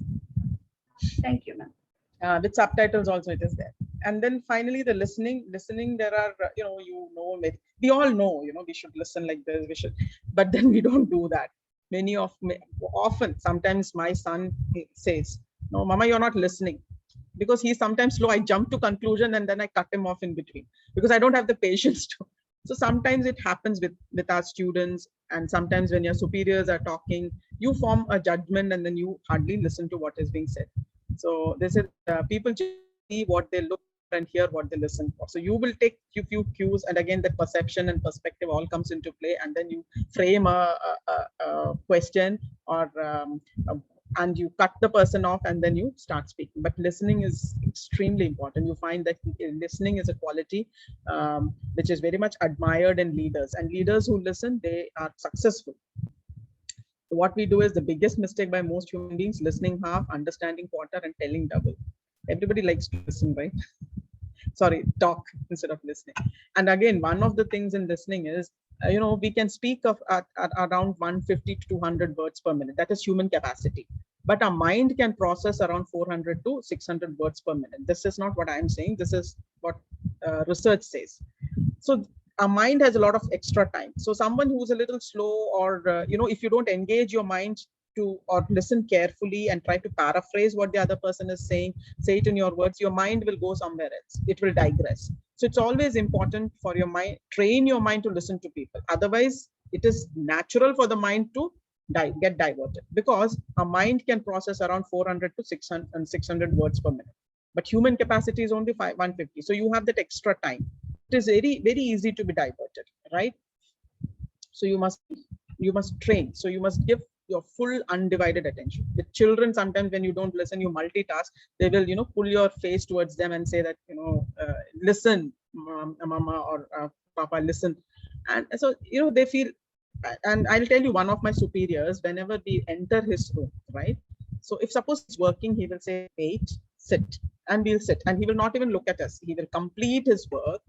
Thank you, ma'am. With subtitles also, it is there. And then finally the listening, there are, we all know, we should listen like this, we should, but then we don't do that. Often, sometimes my son says, no, Mama, you're not listening. Because he's sometimes slow, I jump to conclusion and then I cut him off in between because I don't have the patience to. So sometimes it happens with our students, and sometimes when your superiors are talking, you form a judgment and then you hardly listen to what is being said. So this is people see what they look and hear what they listen for. So you will take few cues, and again the perception and perspective all comes into play, and then you frame a question or and you cut the person off and then you start speaking. But listening is extremely important. You find that listening is a quality which is very much admired in leaders, and leaders who listen, they are successful. So what we do is the biggest mistake by most human beings: listening half, understanding quarter, and telling double. Everybody likes to listen, right? Sorry, talk instead of listening. And again, one of the things in listening is, we can speak of at around 150 to 200 words per minute. That is human capacity. But our mind can process around 400 to 600 words per minute. This is not what I'm saying. This is what research says. So our mind has a lot of extra time. So someone who's a little slow, or, if you don't engage your mind or listen carefully and try to paraphrase what the other person is saying, say it in your words, your mind will go somewhere else. It will digress. So it's always important for your mind, train your mind to listen to people. Otherwise, it is natural for the mind to get diverted, because a mind can process around 400 to 600 words per minute. But human capacity is only 150. So you have that extra time. It is very, very easy to be diverted, right? So you must train. So you must give your full undivided attention. With children, sometimes when you don't listen, you multitask. They will, pull your face towards them and say that, listen, Mama or Papa, listen. And so, they feel, and I'll tell you, one of my superiors, whenever we enter his room, right? So if suppose he's working, he will say, wait, sit, and we'll sit, and he will not even look at us. He will complete his work.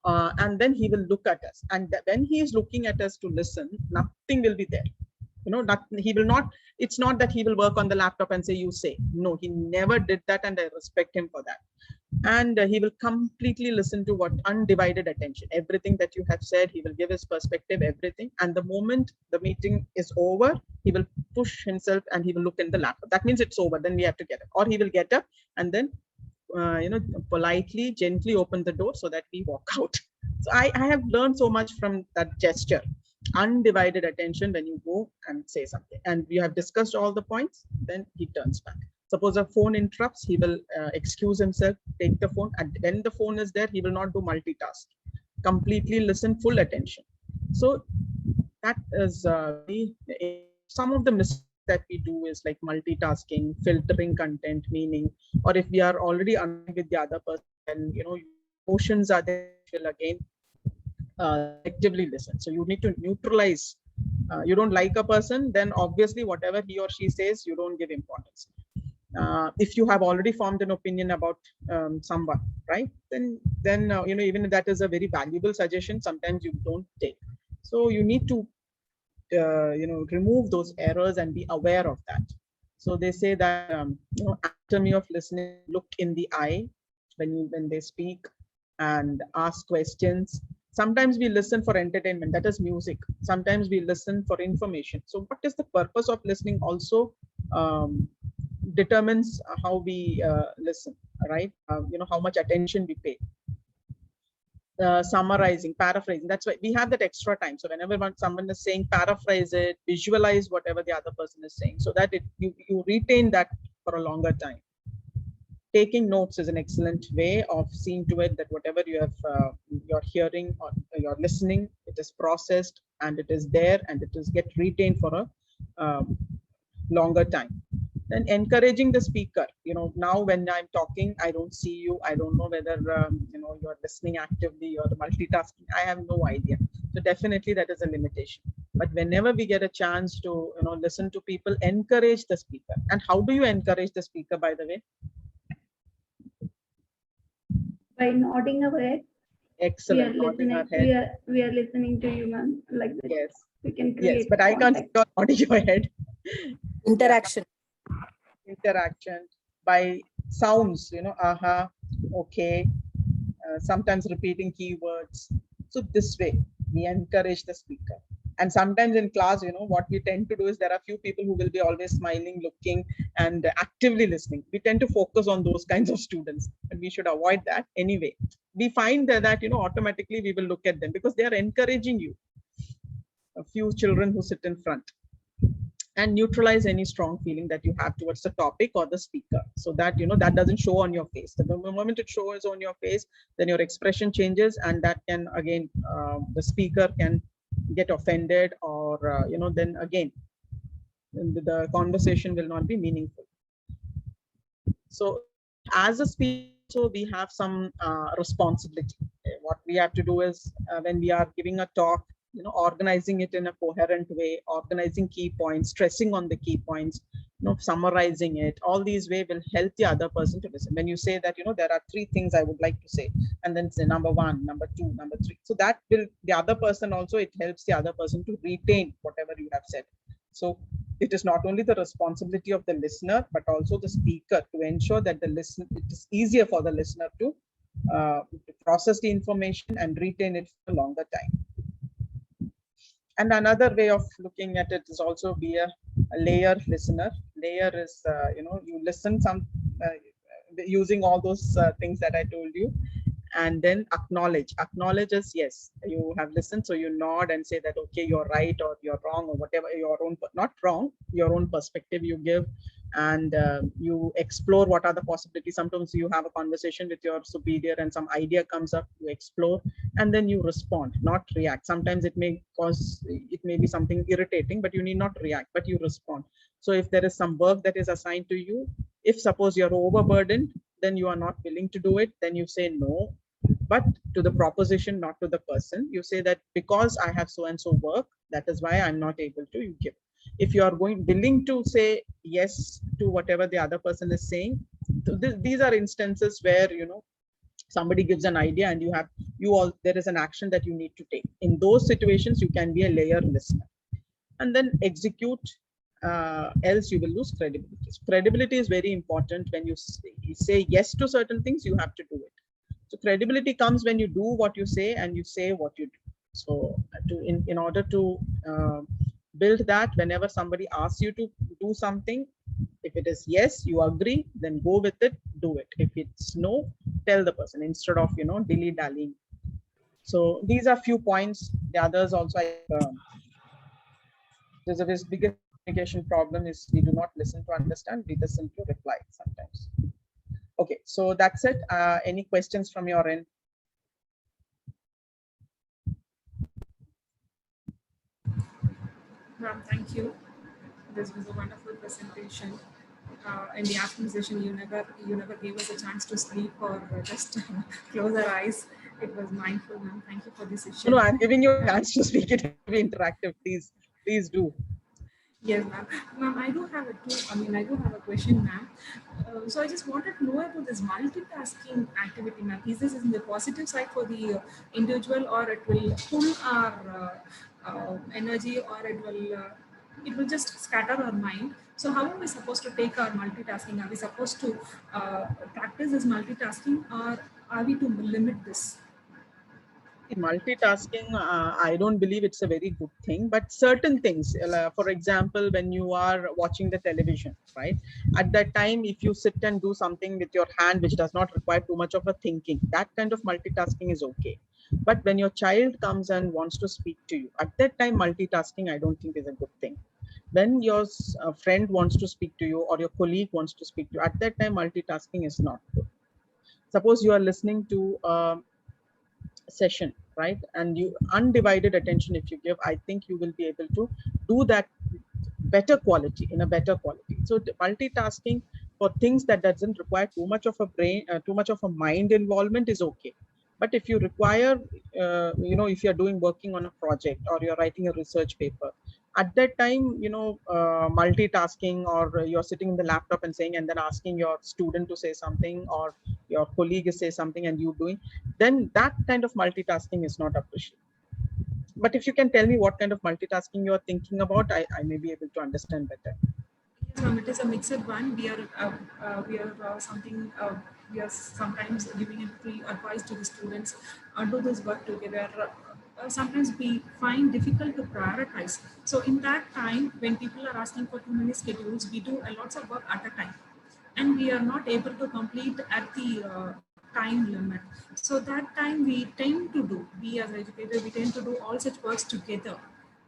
And then he will look at us. And when he is looking at us to listen, nothing will be there. He will not, it's not that he will work on the laptop and say, you say. No, he never did that, and I respect him for that. And he will completely listen to what undivided attention. Everything that you have said, he will give his perspective, everything. And the moment the meeting is over, he will push himself and he will look in the laptop. That means it's over, then we have to get up. Or he will get up and then, politely, gently open the door so that we walk out. So I have learned so much from that gesture. Undivided attention when you go and say something, and we have discussed all the points, then he turns back. Suppose a phone interrupts, he will excuse himself, take the phone, and when the phone is there, he will not do multitask. Completely listen, full attention. So that is some of the mistakes that we do is like multitasking, filtering content, meaning, or if we are already annoyed with the other person, emotions are there, will again actively listen. So you need to neutralize. You don't like a person, then obviously whatever he or she says, you don't give importance. If you have already formed an opinion about someone, right, then even if that is a very valuable suggestion, sometimes you don't take. So you need to remove those errors and be aware of that. So they say that anatomy of listening: look in the eye when they speak and ask questions. Sometimes we listen for entertainment, that is music. Sometimes we listen for information. So what is the purpose of listening also determines how we listen, right? How much attention we pay. Summarizing, paraphrasing, that's why we have that extra time. So whenever someone is saying, paraphrase it, visualize whatever the other person is saying, so that you retain that for a longer time. Taking notes is an excellent way of seeing to it that whatever you have, you're hearing or you're listening, it is processed and it is there and it is get retained for a longer time. Then encouraging the speaker. Now when I'm talking, I don't see you. I don't know whether you're listening actively, you're multitasking. I have no idea. So definitely that is a limitation. But whenever we get a chance to listen to people, encourage the speaker. And how do you encourage the speaker, by the way? By nodding our head. Excellent. We are listening to you, ma'am. Like that. Yes. We can create. Yes, but I can't see you nodding your head. Interaction. Interaction by sounds, aha, okay, sometimes repeating keywords. So this way we encourage the speaker. And sometimes in class, what we tend to do is there are few people who will be always smiling, looking and actively listening. We tend to focus on those kinds of students, and we should avoid that. Anyway, we find that automatically we will look at them because they are encouraging you. A few children who sit in front. And neutralize any strong feeling that you have towards the topic or the speaker, so that that doesn't show on your face. The moment it shows on your face, then your expression changes, and that can again the speaker can get offended, or then again the conversation will not be meaningful. So as a speaker, so we have some responsibility. What we have to do is when we are giving a talk, organizing it in a coherent way, organizing key points, stressing on the key points, summarizing it. All these ways will help the other person to listen. When you say that, there are 3 things I would like to say, and then say number 1, number 2, number 3. So that will, the other person also, it helps the other person to retain whatever you have said. So it is not only the responsibility of the listener, but also the speaker to ensure that it is easier for the listener to process the information and retain it for a longer time. And another way of looking at it is also be a layer listener. Layer is, you listen using all those things that I told you, and then acknowledge. Acknowledge is, yes, you have listened, so you nod and say that, okay, you're right or you're wrong, or whatever, your own, not wrong, your own perspective you give, and you explore what are the possibilities. Sometimes you have a conversation with your superior and some idea comes up, you explore, and then you respond, not react. Sometimes it may be something irritating, but you need not react, but you respond. So if there is some work that is assigned to you, if suppose you're overburdened, then you are not willing to do it, then you say no, but to the proposition, not to the person. You say that because I have so and so work, that is why I'm not able to, you give. If you are willing to say yes to whatever the other person is saying, these are instances where somebody gives an idea and there is an action that you need to take. In those situations, you can be a layer listener. And then execute, else you will lose credibility. Credibility is very important. When you say yes to certain things, you have to do it. So credibility comes when you do what you say and you say what you do. So in order to build that, whenever somebody asks you to do something, if it is yes, you agree, then go with it, do it. If it's no, tell the person instead of dilly-dallying. So these are few points. The others also, there's a biggest communication problem is we do not listen to understand, we listen to reply sometimes. Okay, so that's it. Any questions from your end? Ma'am, thank you. This was a wonderful presentation. In the afternoon session, you never gave us a chance to sleep or just close our eyes. It was mindful, ma'am. Thank you for this session. No, I'm giving you a chance to speak. It will be interactive. Please do. Yes, ma'am. Ma'am, I do have a question, ma'am. So I just wanted to know about this multitasking activity, ma'am. Is this in the positive side for the individual, or it will pull our energy, or it will just scatter our mind? So how are we supposed to take our multitasking? Are we supposed to practice this multitasking, or are we to limit this? Multitasking, I don't believe it's a very good thing, but certain things, for example, when you are watching the television, right? At that time, if you sit and do something with your hand, which does not require too much of a thinking, that kind of multitasking is okay. But when your child comes and wants to speak to you, at that time, multitasking, I don't think is a good thing. When your friend wants to speak to you or your colleague wants to speak to you, at that time, multitasking is not good. Suppose you are listening to session, right, and you undivided attention if you give, I think you will be able to do that better quality, in a better quality. So multitasking for things that doesn't require too much of a brain, too much of a mind involvement is okay. But if you require, if you're doing working on a project or you're writing a research paper, at that time, multitasking, or you're sitting in the laptop and saying, and then asking your student to say something, or your colleague is say something and you doing, then that kind of multitasking is not appreciated. But if you can tell me what kind of multitasking you're thinking about, I may be able to understand better. Yes, ma'am, it is a mixed one. We are sometimes giving a free advice to the students, do this work together. Sometimes we find difficult to prioritize. So in that time, when people are asking for too many schedules, we do a lots of work at a time, and we are not able to complete at the time limit. So that time we as educators, we tend to do all such works together.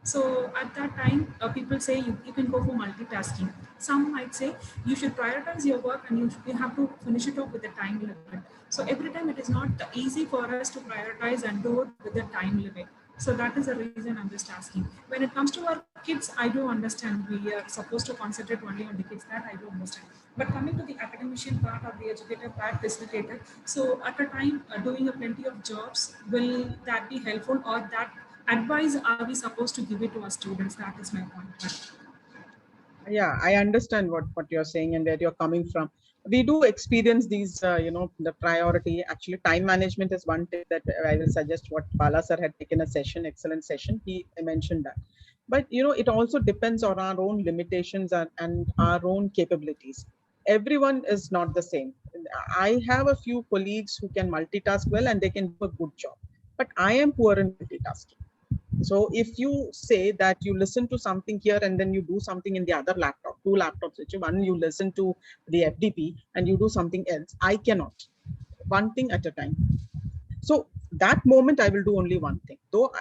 So at that time, people say you can go for multitasking. Some might say you should prioritize your work and you have to finish it off with the time limit. So every time it is not easy for us to prioritize and do it with the time limit. So that is the reason I'm just asking. When it comes to our kids, I do understand we are supposed to concentrate only on the kids. That I do understand. But coming to the academician part or the educator part, facilitator, so at a time doing a plenty of jobs, will that be helpful, or that advice are we supposed to give it to our students? That is my point. Yeah, I understand what you're saying and where you're coming from. We do experience these, the priority. Actually, time management is one thing that I will suggest. What Bala sir had taken a session, excellent session. He mentioned that. But, it also depends on our own limitations and our own capabilities. Everyone is not the same. I have a few colleagues who can multitask well and they can do a good job. But I am poor in multitasking. So if you say that you listen to something here and then you do something in the other laptop, two laptops, one you listen to the FDP and you do something else, I cannot. One thing at a time. So that moment I will do only one thing. Though,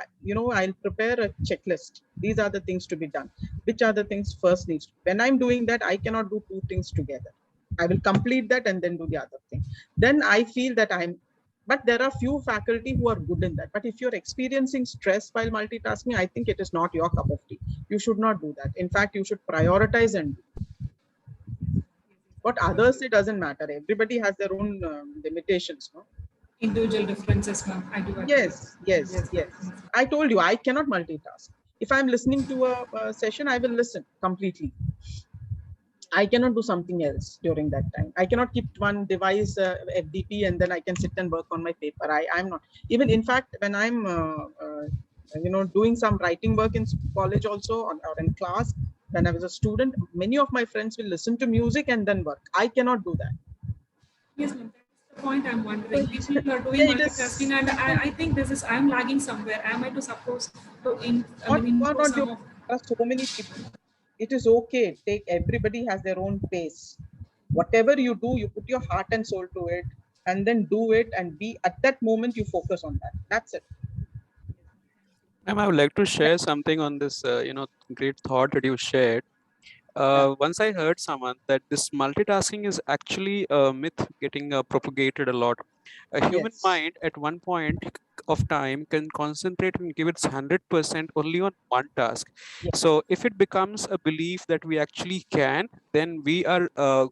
I'll prepare a checklist. These are the things to be done. Which are the things first needs? When I'm doing that, I cannot do two things together. I will complete that and then do the other thing. Then I feel that but there are few faculty who are good in that. But if you're experiencing stress while multitasking, I think it is not your cup of tea. You should not do that. In fact, you should prioritize and do. What others say doesn't matter. Everybody has their own limitations, no? Individual differences, ma'am. I do agree. Yes. I told you, I cannot multitask. If I'm listening to a session, I will listen completely. I cannot do something else during that time. I cannot keep one device FDP and then I can sit and work on my paper. I'm not. Even in fact, when I'm doing some writing work in college also or in class, when I was a student, many of my friends will listen to music and then work. I cannot do that. Yes, ma'am. That's the point I'm wondering. People are doing multitasking, and I think I'm lagging somewhere. Am I to suppose to there are so many people. It is okay. Everybody has their own pace. Whatever you do, you put your heart and soul to it, and then do it, and be at that moment you focus on that. That's it. Ma'am, I would like to share something on this, great thought that you shared. Once I heard someone that this multitasking is actually a myth getting propagated a lot. A human mind at one point of time can concentrate and give its 100% only on one task. So if it becomes a belief that we actually can, then we are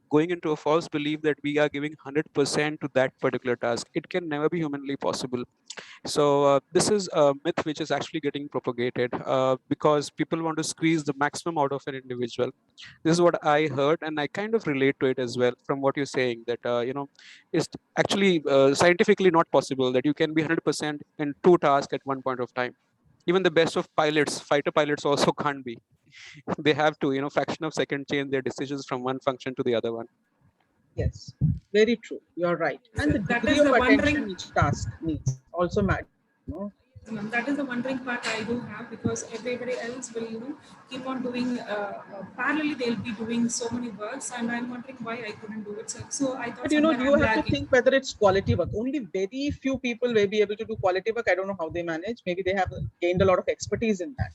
going into a false belief that we are giving 100% to that particular task. It can never be humanly possible. So this is a myth which is actually getting propagated because people want to squeeze the maximum out of an individual. This is what I heard, and I kind of relate to it as well from what you're saying, that it's actually scientifically not possible that you can be 100% in two tasks at one point of time. Even the best of pilots, fighter pilots also can't be. They have to, fraction of second change their decisions from one function to the other one. Yes, very true. You're right. And the degree of attention each task needs also matter. No? That is the wondering part I do have, because everybody else will, keep on doing parallelly. They'll be doing so many works, and I'm wondering why I couldn't do it. So I thought But somewhere you I'm have to lagging. think whether it's quality work. Only very few people may be able to do quality work. I don't know how they manage. Maybe they have gained a lot of expertise in that.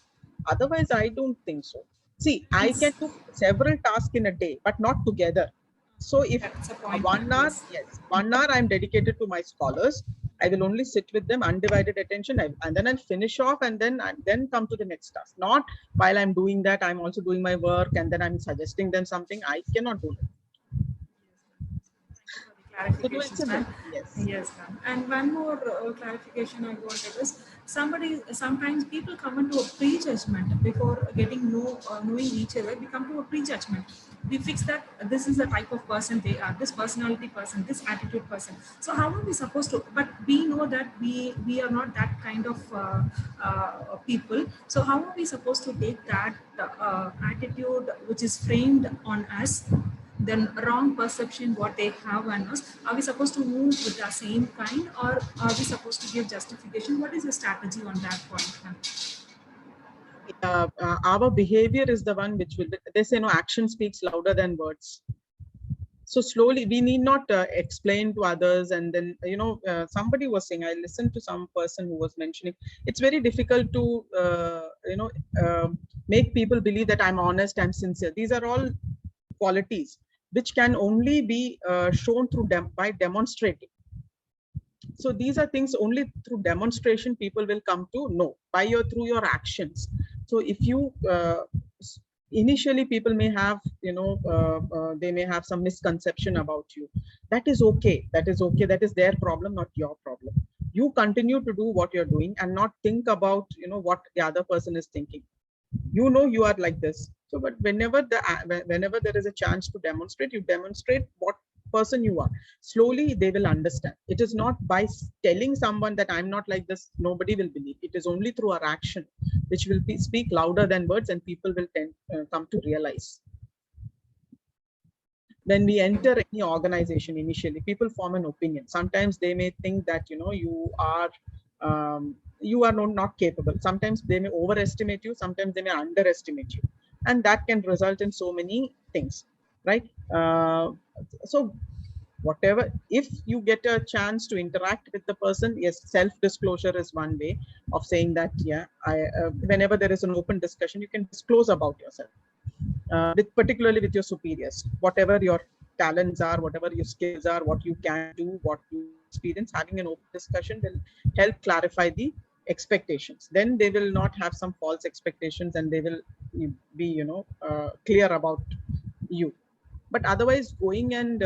Otherwise, I don't think so. See, I can do several tasks in a day, but not together. So if That's a point. 1 hour, Yes. yes, 1 hour I'm dedicated to my scholars. I will only sit with them, undivided attention, and then I'll finish off, and then come to the next task. Not while I'm doing that, I'm also doing my work, and then I'm suggesting them something. I cannot do that. Clarifications, ma'am. Yes. Yes, ma'am. And one more clarification I wanted is, sometimes people come into a prejudgment before knowing each other. We come to a prejudgment. We fix that this is the type of person they are, this personality person, this attitude person. So how are we supposed to? But we know that we are not that kind of people. So how are we supposed to take that attitude which is framed on us? Then wrong perception what they have on us, are we supposed to move with the same kind, or are we supposed to give justification? What is your strategy on that point? Our behavior is the one which will, they say no, action speaks louder than words. So slowly, we need not explain to others. And then, somebody was saying, I listened to some person who was mentioning, it's very difficult to, make people believe that I'm honest, I'm sincere. These are all qualities which can only be shown through by demonstrating. So these are things only through demonstration people will come to know, through your actions. So if you initially people may have, they may have some misconception about you. That is okay. That is okay. That is their problem, not your problem. You continue to do what you're doing and not think about, what the other person is thinking. You are like this. So, but whenever there is a chance to demonstrate, you demonstrate what person you are. Slowly, they will understand. It is not by telling someone that I'm not like this, nobody will believe. It is only through our action, which will speak louder than words, and people will come to realize. When we enter any organization, initially, people form an opinion. Sometimes they may think that, you are not capable. Sometimes they may overestimate you. Sometimes they may underestimate you. And that can result in so many things, right? So whatever, if you get a chance to interact with the person, yes, self-disclosure is one way of saying that, yeah, whenever there is an open discussion, you can disclose about yourself, particularly with your superiors, whatever your talents are, whatever your skills are, what you can do, what you experience. Having an open discussion will help clarify the expectations. Then they will not have some false expectations, and they will be, clear about you. But otherwise, going and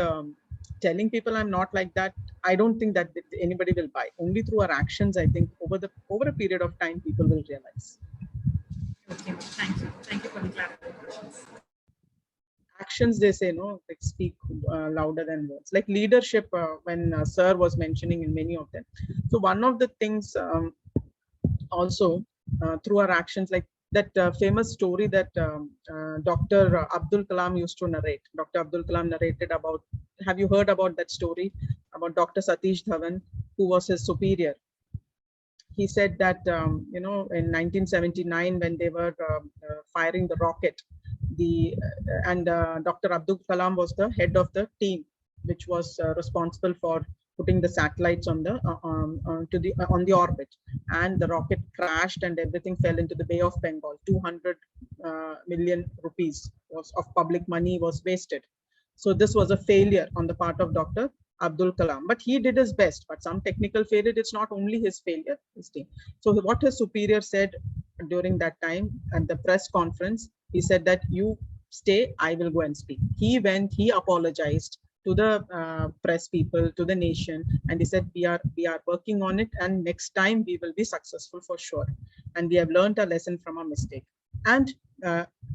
telling people I'm not like that, I don't think that anybody will buy. Only through our actions, I think over a period of time, people will realize. Okay, thank you for the clarifications. Actions, they say, no, like speak louder than words. Like leadership, when Sir was mentioning in many of them. So one of the things also through our actions, like that famous story that Dr. Abdul Kalam used to narrate. Dr. Abdul Kalam narrated about, have you heard about that story about Dr. Satish Dhawan, who was his superior? He said that, in 1979, when they were firing the rocket, Dr. Abdul Kalam was the head of the team, which was responsible for putting the satellites on the orbit, and the rocket crashed and everything fell into the Bay of Bengal. 200 million rupees of public money was wasted. So this was a failure on the part of Dr. Abdul Kalam, but he did his best. But some technical failure, it's not only his failure, his team. So what his superior said during that time at the press conference, he said that you stay, I will go and speak. He went, he apologized to the press people, to the nation, and he said, we are working on it, and next time we will be successful for sure. And we have learned a lesson from our mistake. And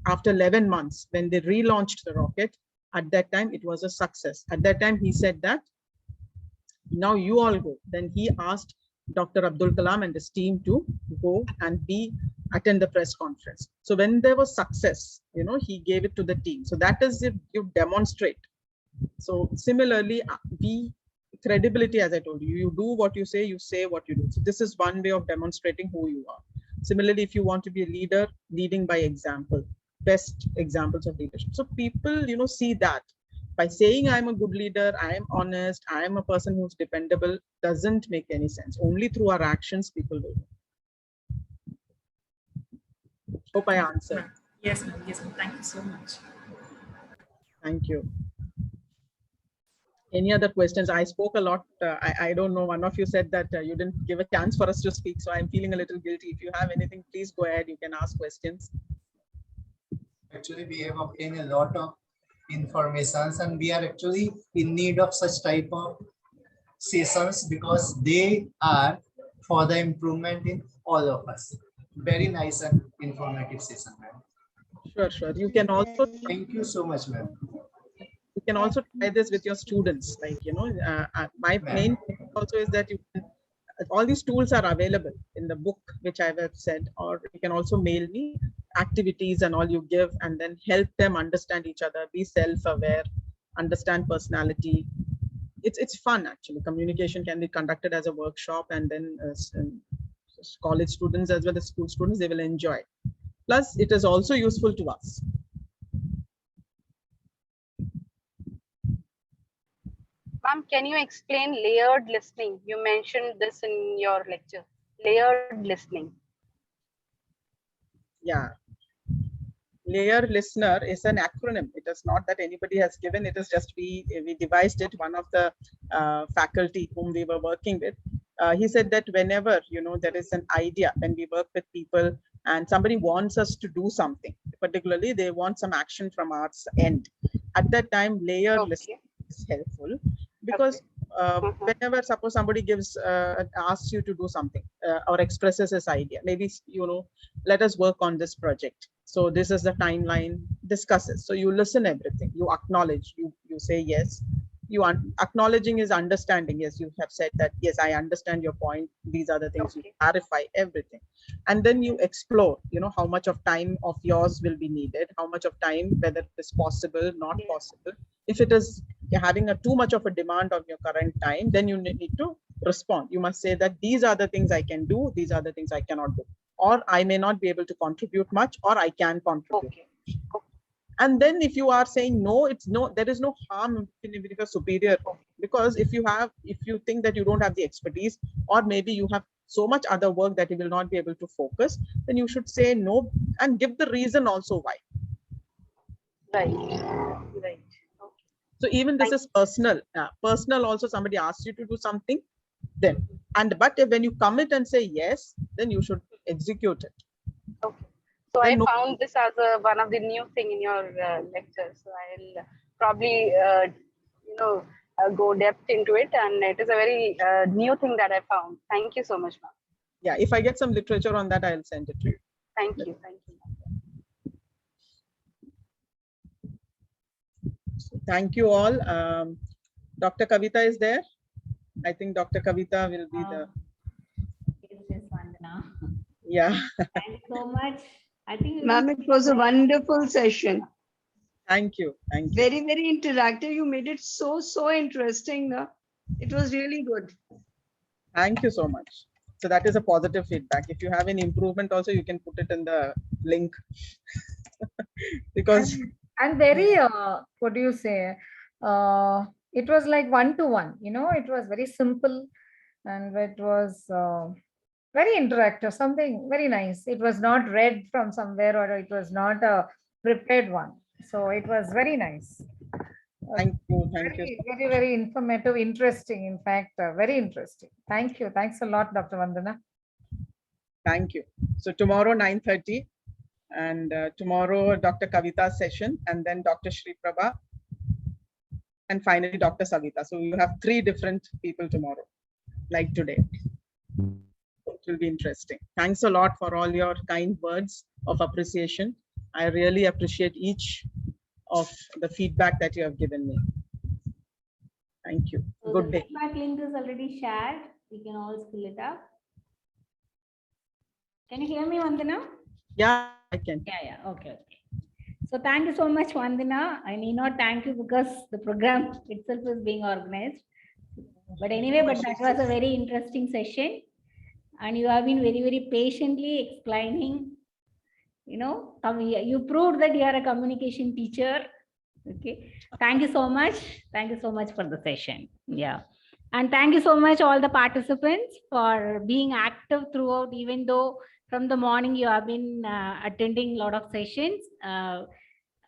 after 11 months, when they relaunched the rocket, at that time, it was a success. At that time, he said that, now you all go. Then he asked Dr. Abdul Kalam and his team to go and attend the press conference. So when there was success, he gave it to the team. So that is if you demonstrate. So similarly, we credibility, as I told you. You do what you say what you do. So this is one way of demonstrating who you are. Similarly, if you want to be a leader, leading by example, best examples of leadership. So people, see that. By saying I'm a good leader, I am honest, I am a person who's dependable, doesn't make any sense. Only through our actions, people will know. Hope I answered. Yes, ma'am. Yes, ma'am. Thank you so much. Thank you. Any other questions? I spoke a lot. I don't know. One of you said that you didn't give a chance for us to speak. So I'm feeling a little guilty. If you have anything, please go ahead. You can ask questions. Actually, we have obtained a lot of informations and we are actually in need of such type of sessions because they are for the improvement in all of us. Very nice and informative session, ma'am. Sure. You can also. Thank you so much, ma'am. You can also try this with your students. Like, my main thing also is that all these tools are available in the book, which I have said, or you can also mail me activities and all you give, and then help them understand each other, be self-aware, understand personality. It's fun, actually. Communication can be conducted as a workshop, and then college students as well as school students, they will enjoy. Plus, it is also useful to us. Ma'am, can you explain layered listening? You mentioned this in your lecture. Layered listening. Yeah. Layer listener is an acronym. It is not that anybody has given. It is just we devised it. One of the faculty whom we were working with, he said that whenever there is an idea, when we work with people and somebody wants us to do something, particularly they want some action from our end, at that time layer listening is helpful, because whenever suppose somebody gives asks you to do something or expresses his idea, maybe let us work on this project, so this is the timeline, discusses. So you listen everything, you acknowledge, you say yes. You acknowledging is understanding. Yes, you have said that, yes, I understand your point, these are the things. You clarify everything, and then you explore how much of time of yours will be needed, how much of time, whether it is possible, not possible. If it is having too much of a demand on your current time, then you need to respond. You must say that these are the things I can do, these are the things I cannot do, or I may not be able to contribute much, or I can contribute. And then if you are saying no, there is no harm if you're superior, because if you think that you don't have the expertise, or maybe you have so much other work that you will not be able to focus, then you should say no and give the reason also why. Right. So even this is personal. Personal also, somebody asks you to do something, then, but when you commit and say yes, then you should execute it. Okay. So I found this as one of the new thing in your lecture. So I'll probably, go depth into it, and it is a very new thing that I found. Thank you so much, ma'am. Yeah, if I get some literature on that, I'll send it to you. Thank you. So thank you all. Dr. Kavita is there. I think Dr. Kavita will be the. Yes, Vandana. Yeah. Thank you so much. I think, ma'am, it was a wonderful session. Thank you. Very, very interactive. You made it so interesting. No? It was really good. Thank you so much. So that is a positive feedback. If you have any improvement also, you can put it in the link. Because and very what do you say, it was like one-to-one, it was very simple, and it was very interactive, something very nice. It was not read from somewhere, or it was not a prepared one. So it was very nice. Thank you. Very informative, interesting. In fact, very interesting. Thank you. Thanks a lot, Dr. Vandana. Thank you. So tomorrow 9:30, and tomorrow Dr. Kavita's session, and then Dr. Shri Prabha, and finally Dr. Savita. So you have 3 different people tomorrow, like today. It will be interesting. Thanks a lot for all your kind words of appreciation. I really appreciate each of the feedback that you have given me. Thank you. So good the day. feedback link is already shared. We can all fill it up. Can you hear me, Vandana? Yeah, I can. Yeah. Okay. So thank you so much, Vandana. I need not thank you because the program itself is being organized. But anyway, but that was a very interesting session. And you have been very, very patiently explaining, you know, you proved that you are a communication teacher. Okay. Thank you so much. Thank you so much for the session. Yeah. And thank you so much all the participants for being active throughout, even though from the morning you have been attending a lot of sessions.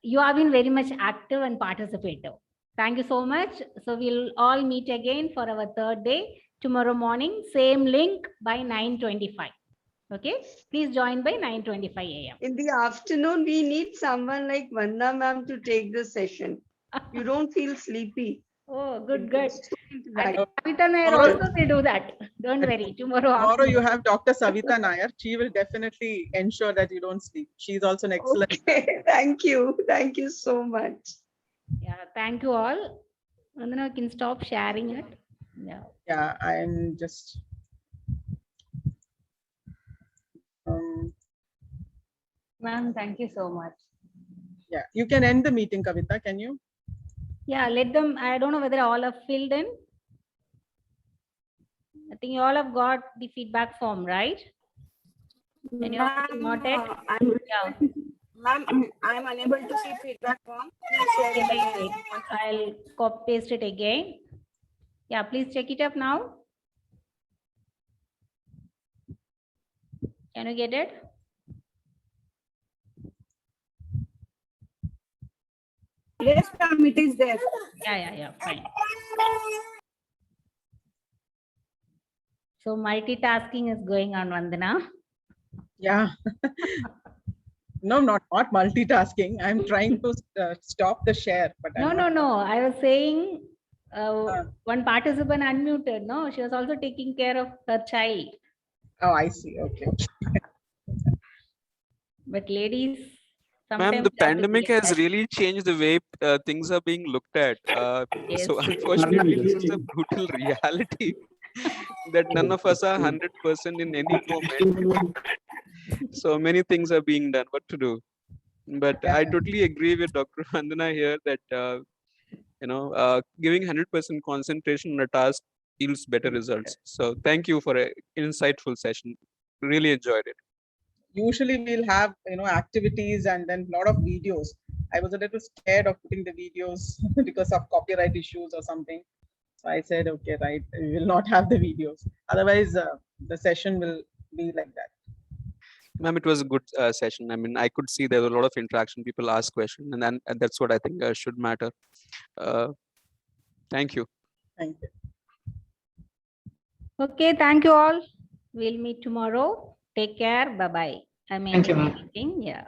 You have been very much active and participative. Thank you so much. So we'll all meet again for our third day tomorrow morning, same link by 9:25. Okay, please join by 9:25 a.m. In the afternoon, we need someone like Vandana ma'am to take the session. You don't feel sleepy. Oh, good, good. I think Savita Nair also will do that. Don't worry. Tomorrow you have Dr. Savita Nair. She will definitely ensure that you don't sleep. She's also an excellent. Okay, thank you. Thank you so much. Yeah, thank you all. And then I can stop sharing it. Yeah. Yeah, I'm just. Ma'am, thank you so much. Yeah, you can end the meeting, Kavita. Can you? Yeah, let them. I don't know whether all have filled in. I think you all have got the feedback form, right? And you not it? Yeah. Ma'am, I'm unable to see feedback form. Please share it again. I'll copy paste it again. Yeah, please check it up now. Can you get it? Yes, ma'am, it is there. Yeah, fine. So multitasking is going on, Vandana. Yeah. No, not multitasking. I'm trying to stop the share, but No. I was saying one participant unmuted. No, she was also taking care of her child. Oh, I see. Okay. But ladies, ma'am, the pandemic has really changed the way things are being looked at. Yes. So unfortunately, this is a brutal reality that none of us are 100% in any moment. So many things are being done. What to do? But I totally agree with Dr. Vandana here that giving 100% concentration on a task yields better results. So thank you for an insightful session. Really enjoyed it. Usually we'll have activities and then a lot of videos. I was a little scared of putting the videos because of copyright issues or something. So I said, okay, right, we will not have the videos. Otherwise, the session will be like that. Ma'am, it was a good session. I mean, I could see there was a lot of interaction. People ask questions, and that's what I think should matter. Thank you. Thank you. Okay, thank you all. We'll meet tomorrow. Take care. Bye-bye. Thank you, ma'am. Yeah.